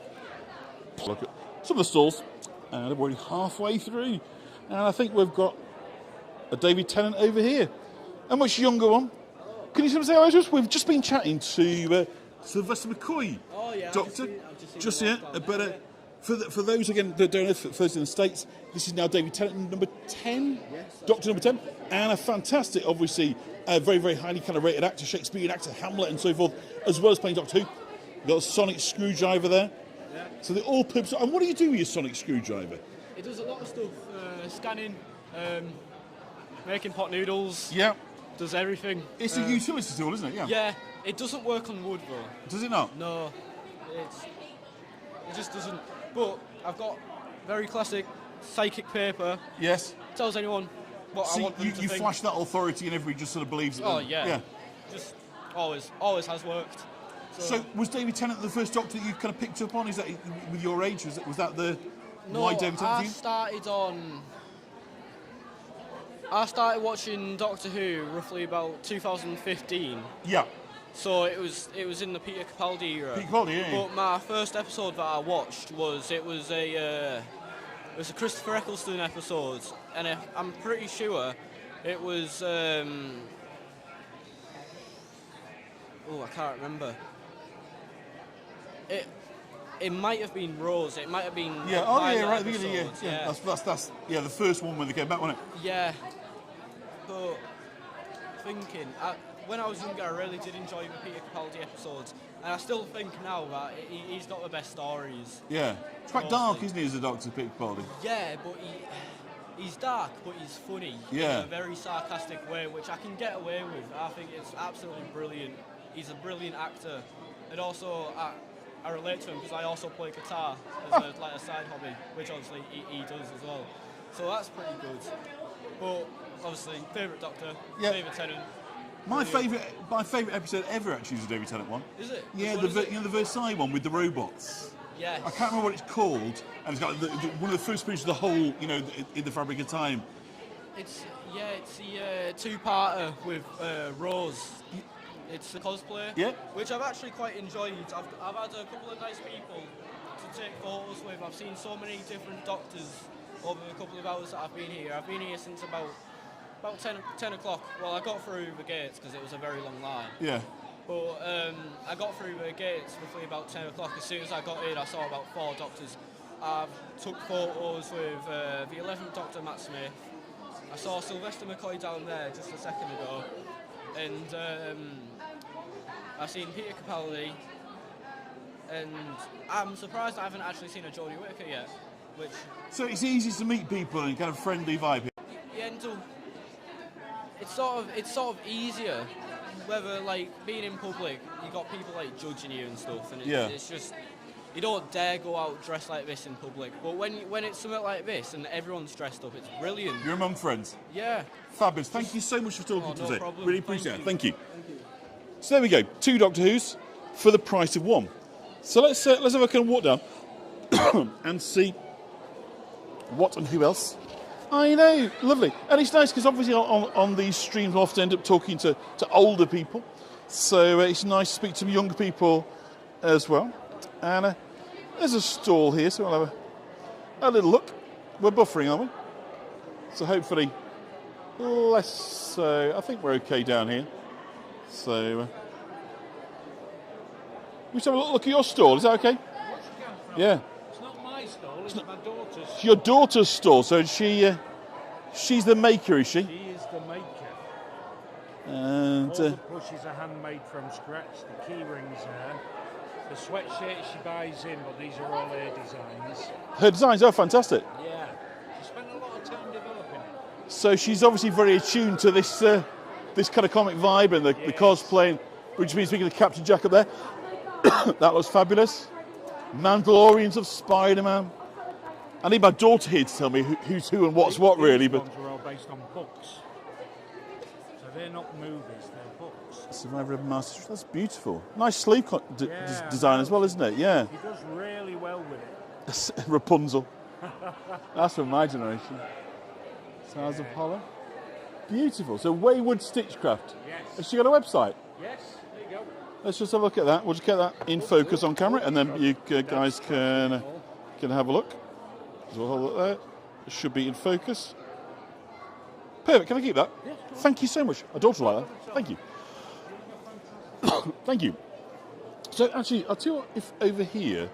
at some of the stalls, and we're already halfway through. And I think we've got a David Tennant over here, a much younger one. Can you say hi to us? We've just been chatting to Sylvester McCoy, Doctor, just yet. But for those again that don't know, for those in the States, this is now David Tennant, number 10, Doctor number 10, and a fantastic, obviously, very very highly kind of rated actor, Shakespearean actor, Hamlet, and so forth, as well as playing Doctor Who. You've got a sonic screwdriver there. Yeah. So they're all purpose. And what do you do with your sonic screwdriver? It does a lot of stuff. Scanning, making pot noodles. Yeah. Does everything. It's a utility tool, isn't it? Yeah. Yeah. It doesn't work on wood though. Does it not? No. It just doesn't. But I've got very classic psychic paper. Yes. Tells anyone what I want them to you think. flash that authority and everybody just sort of believes it. Oh yeah. Yeah. Just always has worked. So was David Tennant the first Doctor that you kind of picked up on? Is that with your age? Was that the why David Tennant? I started watching Doctor Who roughly about 2015. Yeah. So it was in the Peter Capaldi era. Peter Capaldi, yeah. But my first episode that I watched was a Christopher Eccleston episode, and I'm pretty sure it was I can't remember. It might have been Rose. It might have been right at the beginning. Yeah. That's the first one when they came back, wasn't it? Yeah. But thinking, when I was younger, I really did enjoy the Peter Capaldi episodes, and I still think now that he's got the best stories. Yeah. It's quite dark, isn't he, as a Doctor, Peter Capaldi? Yeah, but he's dark, but he's funny. Yeah. In a very sarcastic way, which I can get away with. I think it's absolutely brilliant. He's a brilliant actor, and also I relate to him because I also play guitar as a side hobby, which obviously he does as well. So that's pretty good. But obviously, favourite Doctor, David Tennant. My favourite episode ever actually is the David Tennant one. Is it? Yeah, the Versailles one with the robots. Yes. I can't remember what it's called, and it's got one of the first pictures of the whole, in the Fabric of Time. It's the two-parter with Rose. It's the cosplay, which I've actually quite enjoyed. I've had a couple of nice people to take photos with. I've seen so many different Doctors over the couple of hours that I've been here. I've been here since about 10 o'clock. Well, I got through the gates because it was a very long line. Yeah. But I got through the gates roughly about 10 o'clock. As soon as I got in, I saw about 4 Doctors. I took photos with the 11th Doctor, Matt Smith. I saw Sylvester McCoy down there just a second ago. And I've seen Peter Capaldi, and I'm surprised I haven't actually seen a Jodie Whittaker yet. So it's easy to meet people and kind of friendly vibe here. Yeah, and so it's sort of easier. Whether like being in public, you got people like judging you and stuff, and it's just you don't dare go out dressed like this in public. But when it's something like this and everyone's dressed up, it's brilliant. You're among friends. Yeah. Fabulous. Thank you so much for talking to us. Problem. Really appreciate it. Thank you. So there we go. 2 Doctor Who's for the price of 1. So let's have a kind of walk down and see what and who else. I know, lovely. And it's nice because obviously on these streams we often end up talking to older people. So it's nice to speak to younger people as well. And there's a stall here, so we'll have a little look. We're buffering, aren't we? So hopefully less so. I think we're okay down here. So we should have a look at your stall. Is that okay? Yeah. It's not my stall, it's my daughter's. It's your daughter's stall, so she's the maker, is she? She is the maker. And all the plushes are handmade from scratch, the key rings there. The sweatshirts she buys in, but these are all her designs. Her designs are fantastic. Yeah. She spent a lot of time developing it. So she's obviously very attuned to this kind of comic vibe and the cosplaying, which means speaking of Captain Jack up there. That looks fabulous. Mandalorians of Spider-Man. I need my daughter here to tell me who's who and what's what, really. But these ones are all based on books. So they're not movies, they're books. Survivor of Master. That's beautiful. Nice sleeve design as well, isn't it? Yeah. He does really well with it. Rapunzel. That's from my generation. Stars of Hollow. Beautiful. So Wayward Stitchcraft. Yes. Has she got a website? Yes, there you go. Let's just have a look at that. We'll just get that in focus on camera, and then you guys can have a look. So we'll hold it there. It should be in focus. Perfect. Can I keep that? Yes. Thank you so much. A daughter like that. Thank you. Thank you. So actually, I'll tell you what, if over here,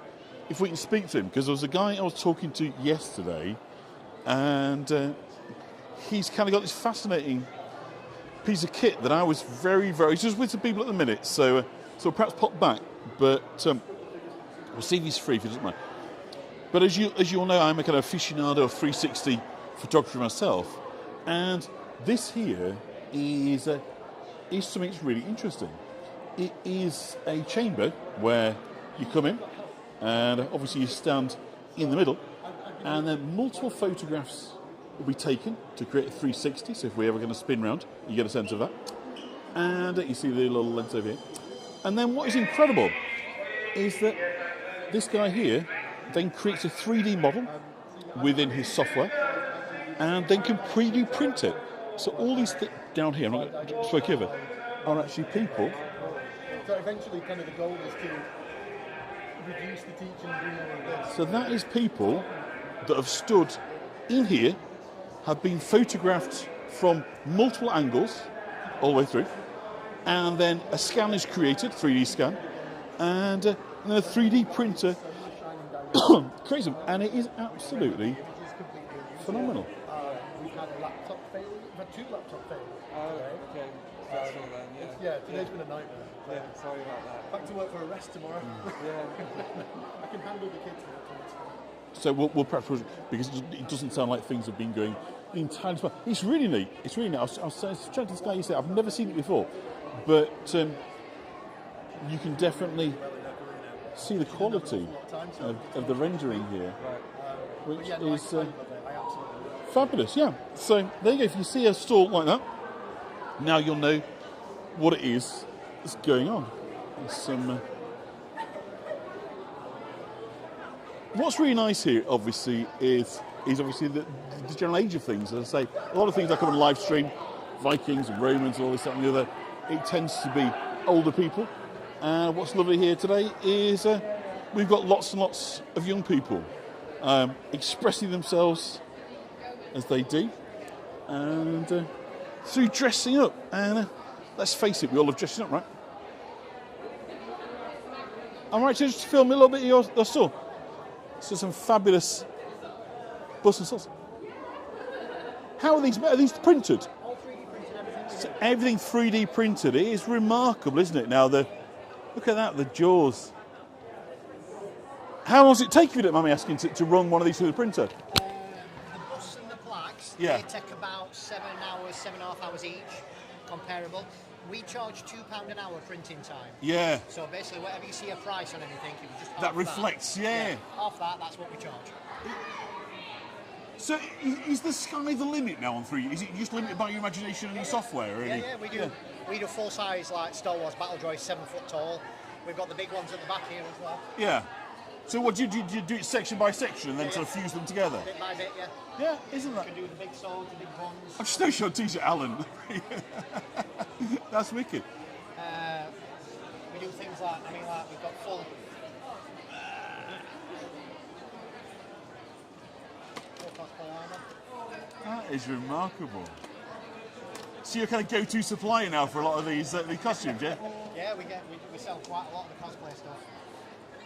if we can speak to him, because there was a guy I was talking to yesterday, and he's kind of got this fascinating piece of kit that I was very, very... He's just with some people at the minute, so perhaps pop back, but we'll see if he's free if he doesn't mind. But as you all know, I'm a kind of aficionado of 360 photography myself, and this here is something that's really interesting. It is a chamber where you come in, and obviously you stand in the middle, and then multiple photographs will be taken to create a 360, so if we're ever going to spin round, you get a sense of that. And you see the little lens over here. And then what is incredible is that this guy here then creates a 3D model within his software and then can preview print it. So all these down here, I'm not going to spoke over, are actually people. So eventually kind of the goal is to reduce the teaching and do more of this. So that is people that have stood in here, have been photographed from multiple angles all the way through, and then a scan is created, 3D scan, and then a 3D printer creates them, and it is absolutely phenomenal. We've had a laptop failure. We've had 2 laptop failures. Okay. Yeah, today's been a nightmare. Yeah, sorry about that. Back to work for a rest tomorrow. Yeah. I can handle the kids now. So we'll perhaps, because it doesn't sound like things have been going entirely well. It's really neat. It's really neat. I was chatting to this guy yesterday. I've never seen it before, but you can definitely see the quality of the rendering here, which is fabulous. Yeah. So there you go. If you see a stall like that, now you'll know what it is that's going on. There's some. What's really nice here, obviously, is obviously the general age of things. As I say, a lot of things I come on live stream, Vikings and Romans and all this, that and the other, it tends to be older people. And what's lovely here today is we've got lots and lots of young people expressing themselves as they do, and through dressing up. And let's face it, we all love dressing up, right? I'm right to just film a little bit of your store. So some fabulous busts and sauce. How are these? Are these printed? All 3D printed, everything. So everything 3D printed. It is remarkable, isn't it? Now the Look at that, the Jaws. How long does it take, if you don't mind me asking, to run one of these through the printer? The bus and the plaques, Yeah. they take about 7 hours, 7.5 hours each, comparable. We charge £2 an hour printing time. Yeah. So basically, whatever you see a price on anything, if you just That half reflects, yeah. half that's what we charge. So is the sky the limit now on 3D? Is it just limited by your imagination and your software? Really? Yeah, we do. Yeah. We do full size like Star Wars battle droids, 7 foot tall. We've got the big ones at the back here as well. Yeah. So what do you do it section by section and then sort of fuse them together? Bit by bit, yeah. Yeah, isn't that? You can do the big swords, the big guns. I'm just no sure T-shirt Alan. That's wicked. We do things like, we've got full cosplay armor. That is remarkable. So you're kind of go-to supplier now for a lot of these costumes, yeah? Yeah, we sell quite a lot of the cosplay stuff.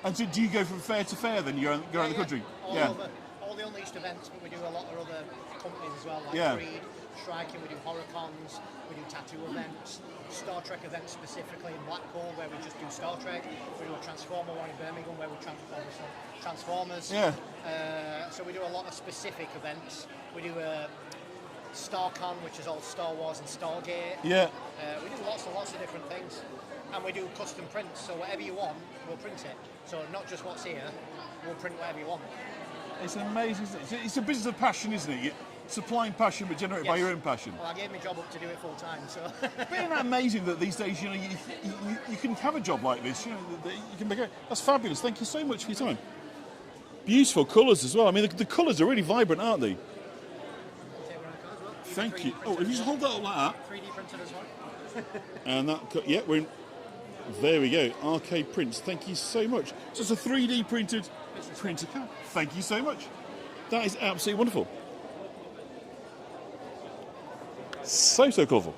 And so do you go from fair to fair then? You go around the country? All the unleashed events, but we do a lot of other companies as well, like Yeah. Creed, Striking, we do horror cons, we do tattoo events, Star Trek events specifically in Blackpool where we just do Star Trek, we do a Transformer one in Birmingham where we transform Transformers. Yeah. So we do a lot of specific events. We do a StarCon, which is all Star Wars and Stargate. Yeah. We do lots and lots of different things. And we do custom prints, so whatever you want, we'll print it. So not just what's here, we'll print whatever you want. It's amazing, isn't it? It's a business of passion, isn't it? Supplying passion but generated by your own passion. Well, I gave my job up to do it full time, so. But isn't that amazing that these days, you can have a job like this, that you can make it. That's fabulous. Thank you so much for your time. Beautiful colours as well. I mean, the colours are really vibrant, aren't they? Thank you. Oh, if you just hold that up like that. 3D printed as well. And that, yeah, we're in. There we go. Arcade Prints. Thank you so much. So it's a 3D printed printer card. Thank you so much. That is absolutely wonderful. So colourful.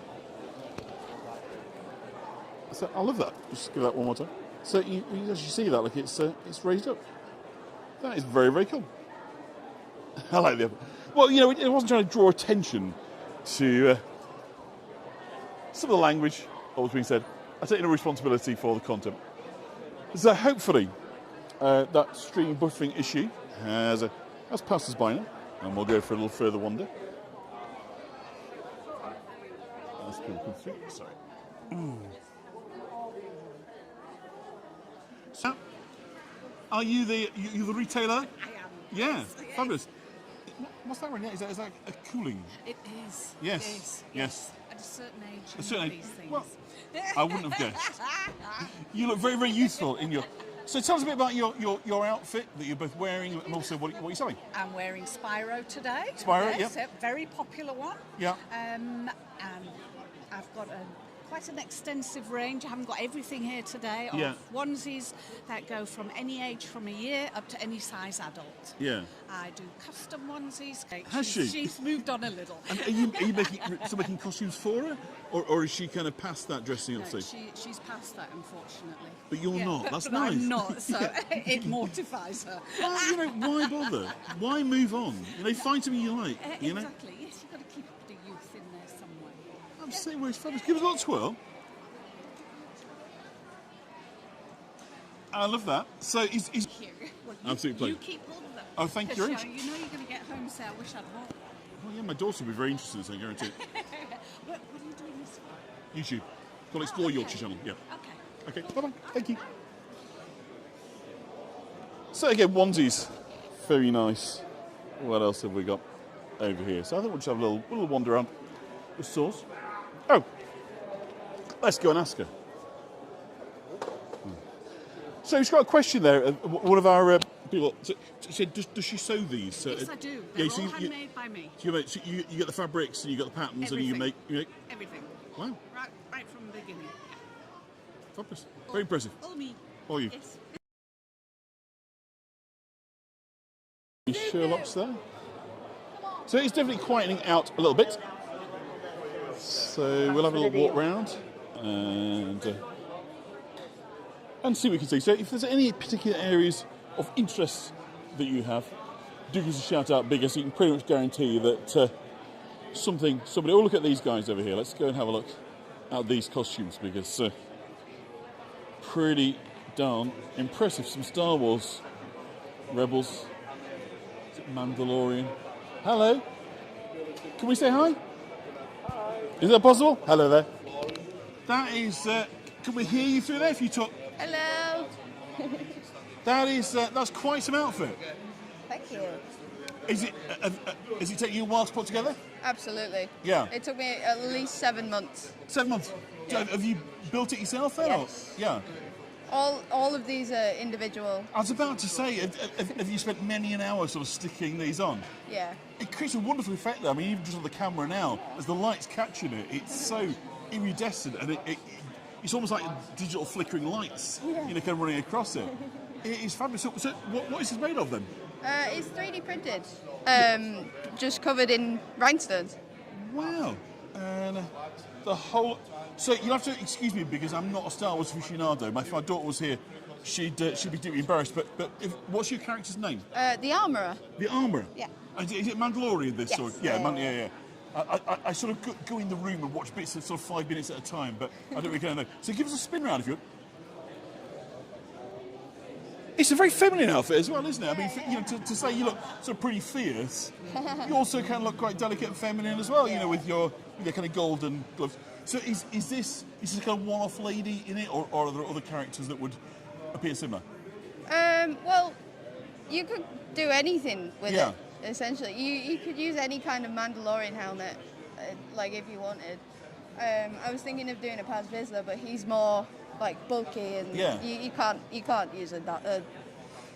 So I love that. Just give that one more time. So you actually see that, like it's raised up. That is very, very cool. I like the other. Well, it wasn't trying to draw attention to some of the language, what was being said. I take no responsibility for the content. So hopefully that stream buffering issue has passed us by now, and we'll go for a little further wander. That's people come through. Sorry. So, are you the retailer? I am. Yeah, yes. Fabulous. What's that one? Is that a cooling? It is. Yes. It is. Yes. At a certain age. A certain age. These things. Well, I wouldn't have guessed. You look very, very youthful in your. So tell us a bit about your outfit that you're both wearing, and also what you're selling. I'm wearing Spyro today. Spyro, yes, yep. Very popular one. Yeah. And I've got quite an extensive range. I haven't got everything here today of onesies that go from any age from a year up to any size adult. Yeah. I do custom onesies. Has she? She's moved on a little. And are you making costumes for her, or is she kind of past that dressing up stage? She's past that, unfortunately. But you're not. That's but nice. I'm not, so it mortifies her. Well, why bother? Why move on? Find something you like. Exactly. Yes, you've got to keep the youth in there somewhere. I'm saying, well, it's fabulous. Give us a little twirl. I love that. So is absolutely pleasure. You keep hold of them. Oh, thank you very much. You know you're going to get home, so I wish I'd walk. Oh yeah, my daughter will be very interested in this, I guarantee it. What are you doing this for? YouTube. Called Explore Yorkshire Channel. Yeah. Okay. Okay. Bye bye. Thank you. So again, onesies, very nice. What else have we got over here? So I think we'll just have a little wander around the stores. Oh, let's go and ask her. So she's got a question there. One of our people said, "Does she sew these?" Yes, I do. They're all handmade by me. So you get the fabrics and you get the patterns Everything. and you make everything. Wow. Right from the beginning. Fabulous. Very impressive. All me. All you. Yes. Sherlock's there. So it's definitely quietening out a little bit. So we'll have a little walk round and see what we can see. So if there's any particular areas of interest that you have, do give us a shout out bigger, so you can pretty much guarantee that somebody. Oh, look at these guys over here. Let's go and have a look at these costumes because pretty darn impressive. Some Star Wars Rebels, Mandalorian. Hello. Can we say hi? Hi. Is that possible? Hello there. That is. Can we hear you through there if you talk? Hello. That is. That's quite some outfit. Thank you. Is it taking you a while to put together? Absolutely. Yeah. It took me at least 7 months. 7 months. Yeah. Have you built it yourself then? Yes. Or? Yeah. All of these are individual. I was about to say, have you spent many an hour sort of sticking these on? Yeah. It creates a wonderful effect though. I mean, even just on the camera now, as the light's catching it, it's so iridescent, and it's almost like digital flickering lights, kind of running across it. It is fabulous. So what is this made of then? It's 3D printed, just covered in rhinestones. Wow. And the whole... So you'll have to excuse me because I'm not a Star Wars aficionado. If my daughter was here, she'd be deeply embarrassed. But what's your character's name? The Armourer. The Armourer? Yeah. Is it Mandalorian, this Yes. sort? Yeah. I sort of go in the room and watch bits of sort of 5 minutes at a time, but I don't really know. So give us a spin round if you would. It's a very feminine outfit as well, isn't it? I mean, to say you look sort of pretty fierce, you also kind of look quite delicate and feminine as well, with your kind of golden gloves. So is this a kind of one-off lady in it, or are there other characters that would appear similar? Well, you could do anything with Yeah. it, essentially. You could use any kind of Mandalorian helmet, like if you wanted. I was thinking of doing a Paz Vizsla, but he's more like bulky, and you can't use a.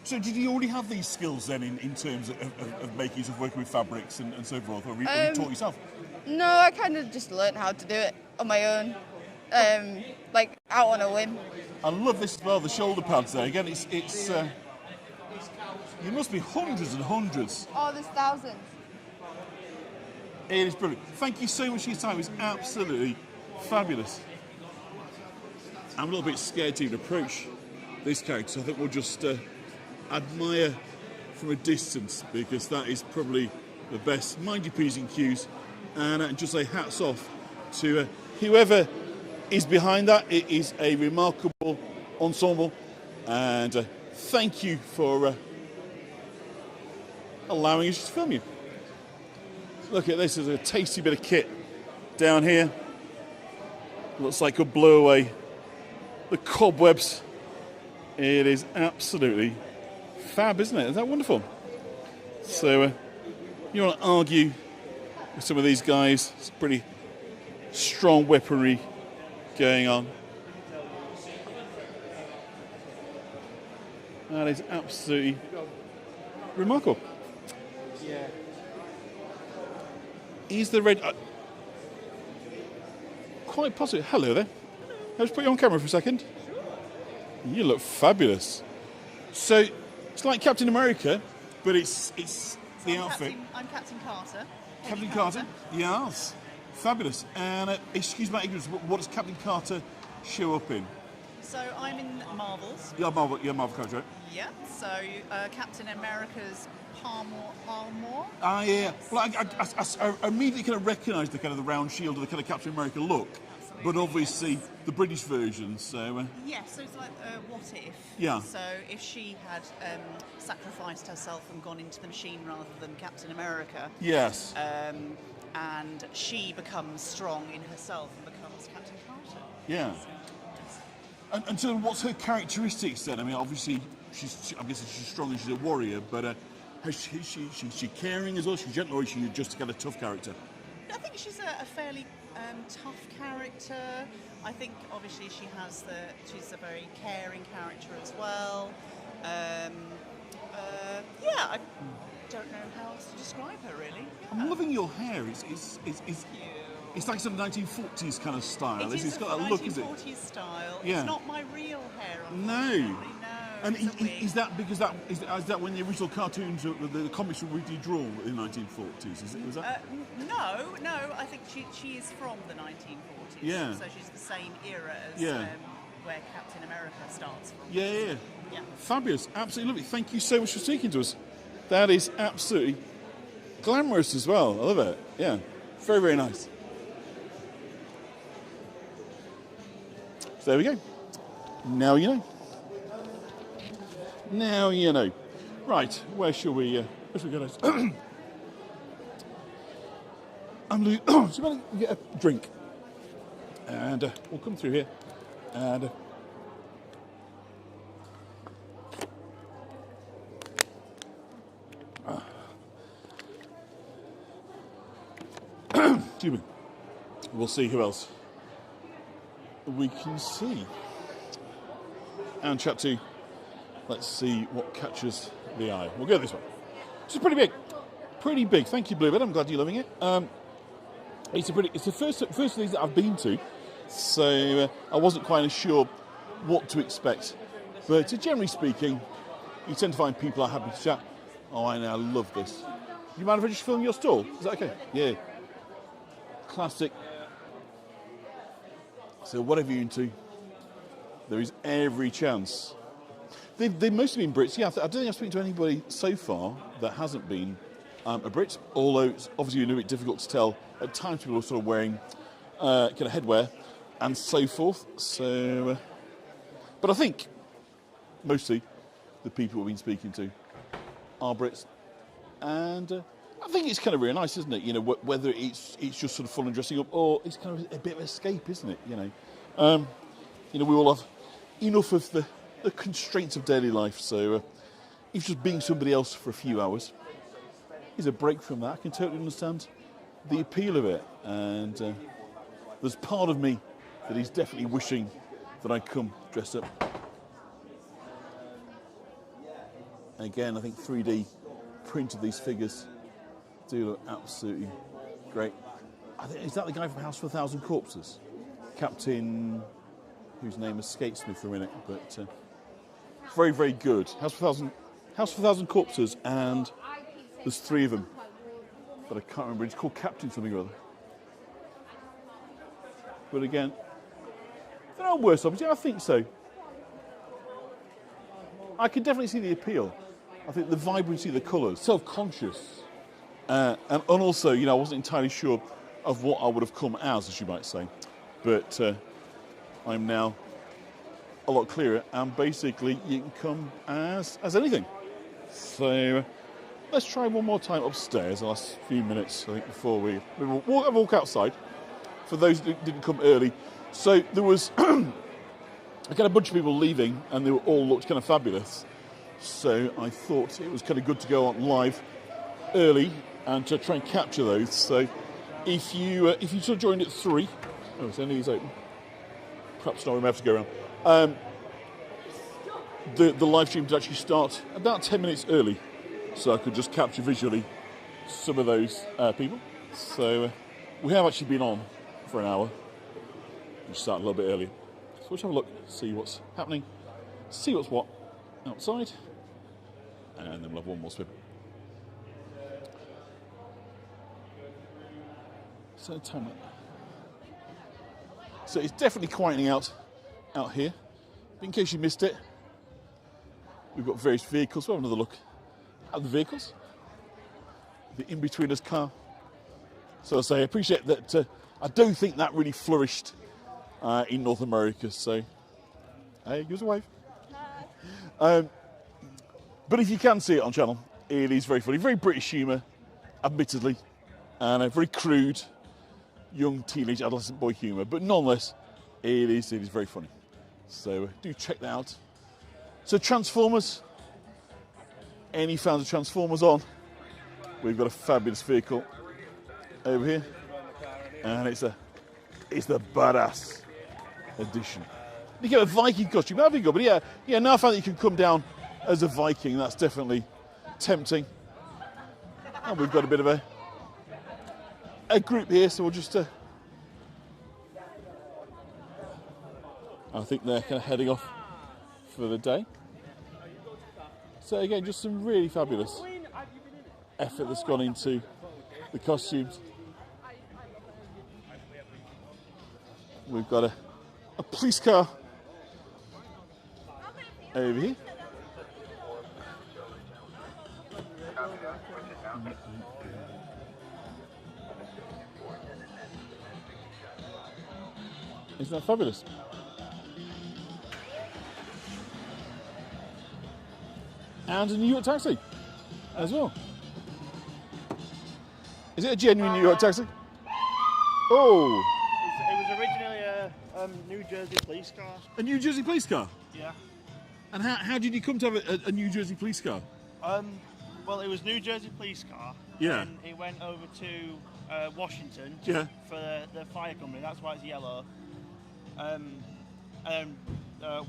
So did you already have these skills then in terms of making, of working with fabrics and so forth, or have you taught yourself? No, I kind of just learned how to do it on my own, like out on a whim. I love this as well, the shoulder pads there. Again, it's you must be hundreds and hundreds. Oh, there's thousands. It is brilliant. Thank you so much for your time. It was absolutely fabulous. I'm a little bit scared to even approach this character, so I think we'll just admire from a distance, because that is probably the best. Mind your P's and Q's, and just say hats off to whoever is behind that. It is a remarkable ensemble, and thank you for allowing us to film you. Look at this, there's a tasty bit of kit down here. Looks like it'll blow away the cobwebs. It is absolutely fab, isn't it? Isn't that wonderful? So you want to argue with some of these guys, it's pretty strong weaponry going on. That is absolutely remarkable. Yeah. Is the red... quite possibly. Hello there. I'll just put you on camera for a second. You look fabulous. So, it's like Captain America, but it's the outfit. I'm Captain Carter. Captain Carter? Yes. Fabulous. And excuse my ignorance, what does Captain Carter show up in? So I'm in Marvels. You're Marvel character, right? Yeah. So Captain America's armor. Ah, yeah. Well, I immediately kind of recognised the kind of the round shield of the kind of Captain America look, but obviously the British version. So. Yeah. So it's like what if? Yeah. So if she had sacrificed herself and gone into the machine rather than Captain America. Yes. And she becomes strong in herself and becomes Captain Carter. Yeah. And so, what's her characteristics then? I mean, obviously, I'm guessing she's strong and she's a warrior, but is she caring as well? She's gentle, or is she just a kind of tough character? I think she's a fairly tough character. I think obviously she's a very caring character as well. Yeah, I don't know how else to describe her really. Yeah. I'm loving your hair. It's like some 1940s kind of style. It's got that look, is it? 1940s style. Yeah. It's not my real hair. No. And is that because is that when the original cartoons, the comics were really drawn in the 1940s? Was that? No. I think she is from the 1940s. Yeah. So she's the same era as where Captain America starts from. Yeah. Fabulous. Absolutely lovely. Thank you so much for speaking to us. That is absolutely glamorous as well. I love it. Yeah. Very, very nice. So there we go. Now you know. Now you know. Right, where shall we go next? I'm going to get a drink. And we'll come through here. And excuse me. We'll see who else we can see. And chat to. Let's see what catches the eye. We'll go this way. This is pretty big. Pretty big. Thank you, Bluebird. I'm glad you're loving it. It's the first of these that I've been to, so I wasn't quite sure what to expect. But generally speaking, you tend to find people are happy to chat. Oh, I now love this. Do you mind if I just film your stall? Is that okay? Yeah. Classic. So whatever you're into, there is every chance. They've mostly been Brits. Yeah, I don't think I've spoken to anybody so far that hasn't been a Brit, although it's obviously a little bit difficult to tell. At times people are sort of wearing kind of headwear and so forth. So, but I think mostly the people we've been speaking to are Brits. And I think it's kind of really nice, isn't it? You know, whether it's just sort of fun and dressing up, or it's kind of a bit of escape, isn't it? You know, we all have enough of the constraints of daily life. So if just being somebody else for a few hours is a break from that, I can totally understand the appeal of it. And there's part of me that is definitely wishing that I'd come dressed up. Again, I think 3D printed these figures do look absolutely great. Is that the guy from House of 1,000 Corpses? Captain, whose name escapes me for a minute, but very, very good. House of 1,000 Corpses, and there's 3 of them, but I can't remember. It's called Captain something or other. But again, there are worse options. Yeah, I think so. I can definitely see the appeal. I think the vibrancy, the colours, self-conscious, and also, I wasn't entirely sure of what I would have come as you might say, but I'm now a lot clearer, and basically you can come as anything. So let's try one more time upstairs, the last few minutes, I think, before we walk outside, for those that didn't come early. So there was I got a bunch of people leaving, and they all looked kind of fabulous. So I thought it was kind of good to go on live early and to try and capture those. So if you sort of joined at 3, it's only these open. Perhaps not, we may have to go around. The live stream did actually start about 10 minutes early, so I could just capture visually some of those people. So we have actually been on for an hour. We started a little bit earlier. So let's have a look, see what's happening, see what's what outside, and then we'll have one more swim. So time up. So it's definitely quietening out here. But in case you missed it, we've got various vehicles. We'll have another look at the vehicles. The in-betweeners car. So I say, I appreciate that. I don't think that really flourished in North America. So, hey, give us a wave. But if you can see it on channel, it is very funny. Very British humour, admittedly, and a very crude, young teenage adolescent boy humour. But nonetheless, it is very funny. So do check that out. So Transformers. Any fans of Transformers on? We've got a fabulous vehicle over here, and it's the badass edition. You get a Viking costume, that'd be good. But yeah. Now I found that you can come down as a Viking. That's definitely tempting. And we've got a bit of a group here, so we'll just. I think they're kind of heading off for the day. So again, just some really fabulous effort that's gone into the costumes. We've got a police car over here. Isn't that fabulous? And a New York taxi as well. Is it a genuine New York taxi? Oh! It was originally a New Jersey police car. A New Jersey police car? Yeah. And how did you come to have a New Jersey police car? Well, it was New Jersey police car. Yeah. And it went over to Washington for the fire company. That's why it's yellow. And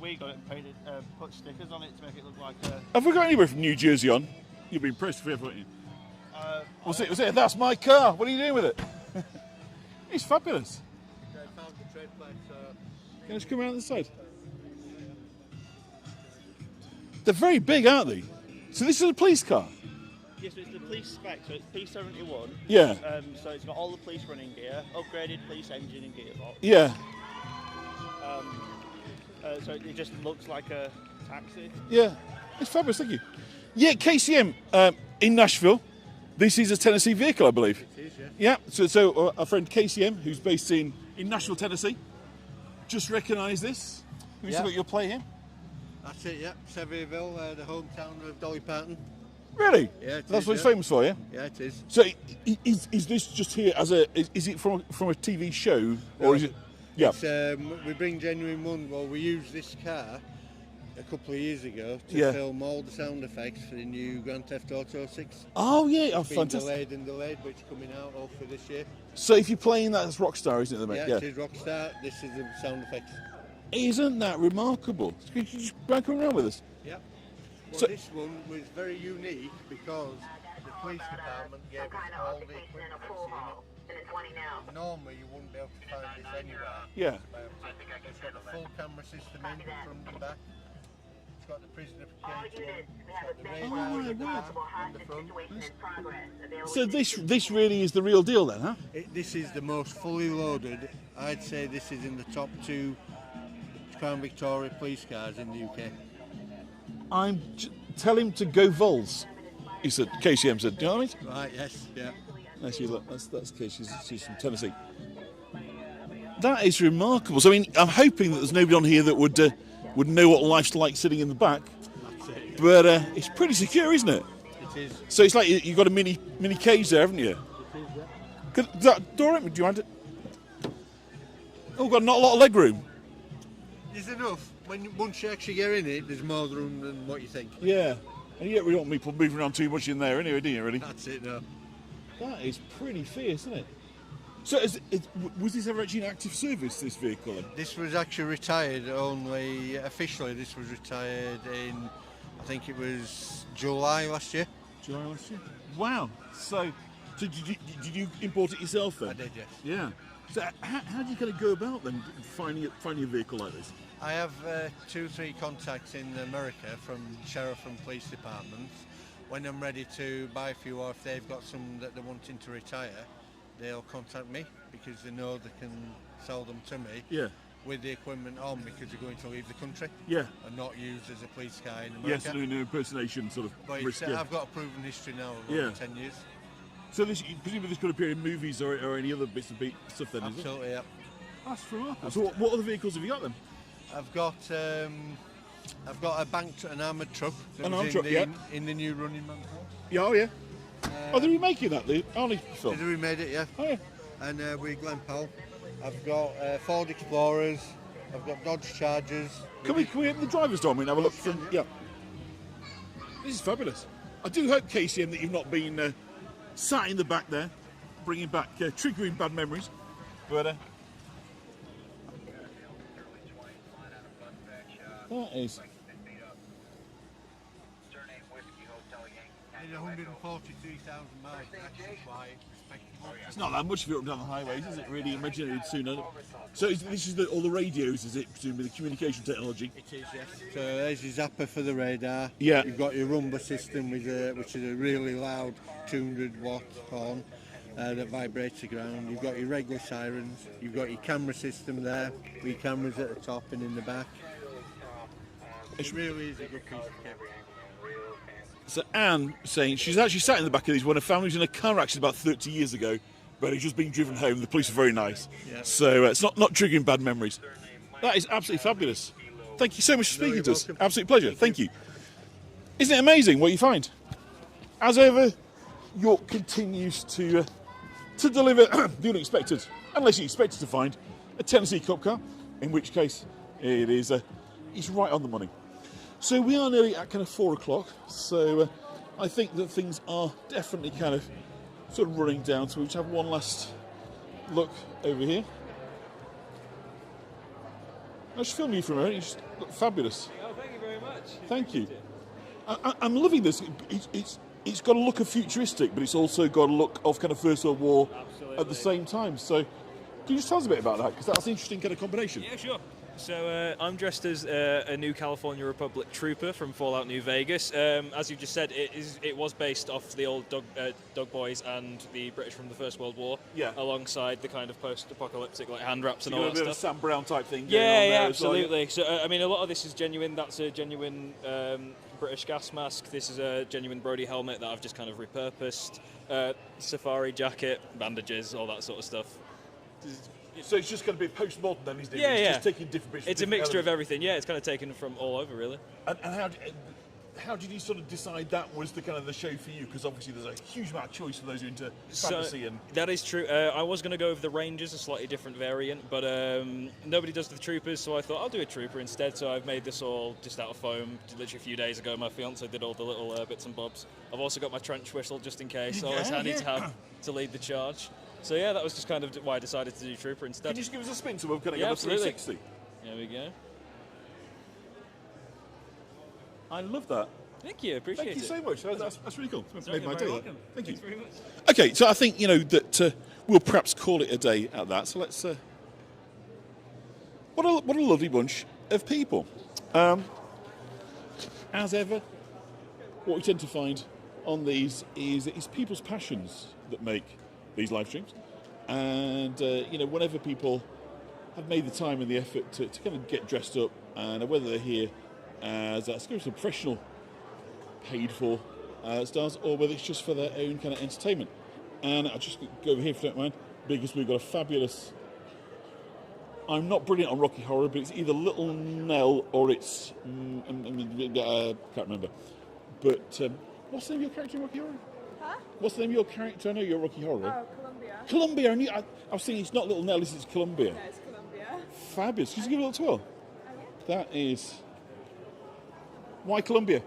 we got it and painted, put stickers on it to make it look like a... Have we got anywhere from New Jersey on? You'll be impressed with it, won't you? Was it? That's my car. What are you doing with it? It's fabulous. Can I just come around the side? They're very big, aren't they? So this is a police car? Yes, so it's the police spec, so it's P71. Yeah. So it's got all the police running gear, upgraded police engine and gearbox. Yeah. So it just looks like a taxi. Yeah, it's fabulous, thank you. Yeah, KCM in Nashville. This is a Tennessee vehicle, I believe. It is, yeah. Yeah, so our friend KCM, who's based in Nashville, Tennessee, just recognised this. We've still got your play here. That's it, yeah. Sevierville, the hometown of Dolly Parton. Really? Yeah, That's what it's famous for, yeah? Yeah, it is. So is this just here as is it from a TV show, or is it... Yeah. It's, we bring Genuine One. Well, we used this car a couple of years ago to film all the sound effects for the new Grand Theft Auto 6. Oh, yeah. Oh, it's been fantastic. delayed, but it's coming out all for this year. So if you're playing that, it's Rockstar, isn't it, mate? Yeah, it is Rockstar. This is the sound effects. Isn't that remarkable? Could you just come around with us? Yeah. Well, So- this one was very unique because the police department gave us all the equipment that's in it. Normally you wouldn't be able to find this anywhere. Yeah. It's got a full camera system in the front and back. It's got the prisoner cage one. It's got the radar at the back and the front. So this really is the real deal then, huh? This is the most fully loaded. I'd say this is in the top 2 Crown Victoria police cars in the UK. Tell him to go Vols. He said, KCM said, do you know what I mean? Right, yes, yeah. Actually, look, that's Kate. She's from Tennessee. That is remarkable. So, I mean, I'm hoping that there's nobody on here that would know what life's like sitting in the back. That's it. But it's pretty secure, isn't it? It is. So it's like you've got a mini cage there, haven't you? It is, yeah. Could that door open? Do you mind it? Oh, got not a lot of leg room. There's enough. Once you actually get in it, there's more room than what you think. Yeah. And yet we don't want people moving around too much in there anyway, do you, really? That's it, no. That is pretty fierce, isn't it? So was this ever actually an active service, this vehicle? This was actually retired only, officially this was retired in, I think it was July last year. July last year? Wow. So did you import it yourself then? I did, yes. Yeah. So how do you kind of go about then finding a vehicle like this? I have 2-3 contacts in America from sheriff and police departments. When I'm ready to buy a few, or if they've got some that they're wanting to retire, they'll contact me because they know they can sell them to me with the equipment on because they're going to leave the country and not used as a police car in America. Yes, doing an impersonation sort of but risk. I've got a proven history now of over 10 years. So presumably this could appear in movies or any other bits of stuff then, Absolutely, is it? yeah. That's remarkable. So what other vehicles have you got then? I've got a banked and armoured truck. An armoured truck, yeah. In the new Running Man truck. Yeah, oh yeah. Are they remaking that, aren't they, Phil? They remade it, yeah. Oh yeah. And with Glen Powell. I've got Ford Explorers. I've got Dodge Chargers. Can we open the driver's door and have a look from... Yeah. This is fabulous. I do hope, KCM, that you've not been sat in the back there, bringing back, triggering bad memories. But that is... In 143,000 miles, actually quite respectable. It's not that much of it up down the highways, is it? Really, imagine it sooner. So this is all the radios, is it? Presumably the communication technology. It is, yes. So there's your zapper for the radar. Yeah. You've got your rumba system which is a really loud 200-watt horn that vibrates the ground. You've got your regular sirens. You've got your camera system there, with your cameras at the top and in the back. It really is a good piece of kit. So Anne saying she's actually sat in the back of these when her family was in a car accident about 30 years ago, but it's just been driven home. The police are very nice. Yeah. So it's not triggering bad memories. That is absolutely fabulous. Thank you so much for speaking to us. Absolute pleasure. Thank you. Isn't it amazing what you find? As ever, York continues to deliver the unexpected, unless you expected to find a Tennessee Cup car, in which case it is it's right on the money. So we are nearly at kind of 4 o'clock, so I think that things are definitely kind of sort of running down, so we'll just have one last look over here. I'll just film you for a moment, you just look fabulous. Oh, thank you very much. Thank you. I'm loving this. It's got a look of futuristic, but it's also got a look of kind of First World War at the same time. So, can you just tell us a bit about that? Because that's an interesting kind of combination. Yeah, sure. So I'm dressed as a new California Republic trooper from Fallout New Vegas. As you just said, it was based off the old Dog Boys and the British from the First World War. Yeah. Alongside the kind of post-apocalyptic like hand wraps and all that stuff. A bit of a Sam Brown type thing. Yeah, absolutely. So I mean, a lot of this is genuine. That's a genuine British gas mask. This is a genuine Brody helmet that I've just kind of repurposed. Safari jacket, bandages, all that sort of stuff. So it's just going to be postmodern then, isn't it? Yeah, it's yeah. Just taking different bits. It's a mixture of everything. Yeah, it's kind of taken from all over, really. And how did you sort of decide that was the kind of the show for you? Because obviously there's a huge amount of choice for those who are into fantasy and. That is true. I was going to go with the Rangers, a slightly different variant, but nobody does the Troopers, so I thought I'll do a Trooper instead. So I've made this all just out of foam. Literally a few days ago, my fiance did all the little bits and bobs. I've also got my trench whistle just in case. Always handy to have to lead the charge. So yeah, that was just kind of why I decided to do Trooper instead. Can you just give us a spin so we're going to get a 360? There we go. I love that. Thank you, appreciate it. Thank you so much. That's really cool. That's made my day. Welcome. Thank you. Thanks very much. Okay, so I think that we'll perhaps call it a day at that. So let's. What a lovely bunch of people. As ever, what we tend to find on these is people's passions that make these live streams, and whenever people have made the time and the effort to kind of get dressed up, and whether they're here as professional, paid for stars, or whether it's just for their own kind of entertainment. And I'll just go over here if you don't mind, because we've got a fabulous. I'm not brilliant on Rocky Horror, but it's either Little Nell or it's I can't remember. But what's the name of your character in Rocky Horror? Huh? What's the name of your character? I know you're Rocky Horror. Oh, Columbia. Columbia. I was thinking it's not Little Nell, it's Columbia. No, it's Columbia. Fabulous. Could you give it a little twirl? That is. Why Columbia?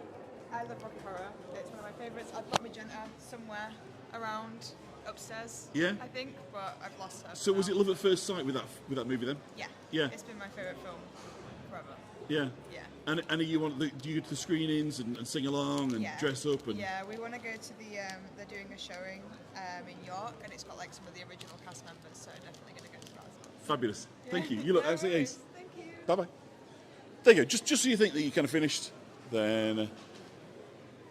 I love Rocky Horror. It's one of my favourites. I've got Magenta somewhere around upstairs. Yeah. I think, but I've lost her. So was it love at first sight with that movie then? Yeah. Yeah. It's been my favourite film forever. Yeah. Yeah. And do you go to the screenings and sing along and dress up and? Yeah, we want to go to the. They're doing a showing in York, and it's got like some of the original cast members. So definitely going to go to that as well. Fabulous. Yeah. Thank you. You look absolutely ace. Thank you. Bye bye. There you go. Just so you think that you kind of finished, then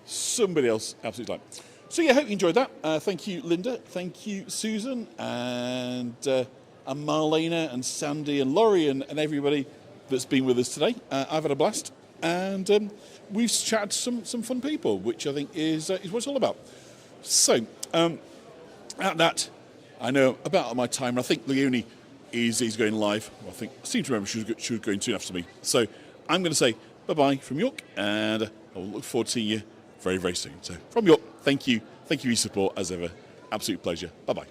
somebody else absolutely like. So yeah, I hope you enjoyed that. Thank you, Linda. Thank you, Susan, and Marlena, and Sandy, and Laurie, and everybody that's been with us today. I've had a blast, and we've chatted to some fun people, which I think is what it's all about. So, at that, I know about my time. I think Leonie is going live. Well, I seem to remember she was going soon after me. So, I'm going to say bye-bye from York, and I will look forward to seeing you very, very soon. So, from York, thank you. Thank you for your support, as ever. Absolute pleasure. Bye-bye.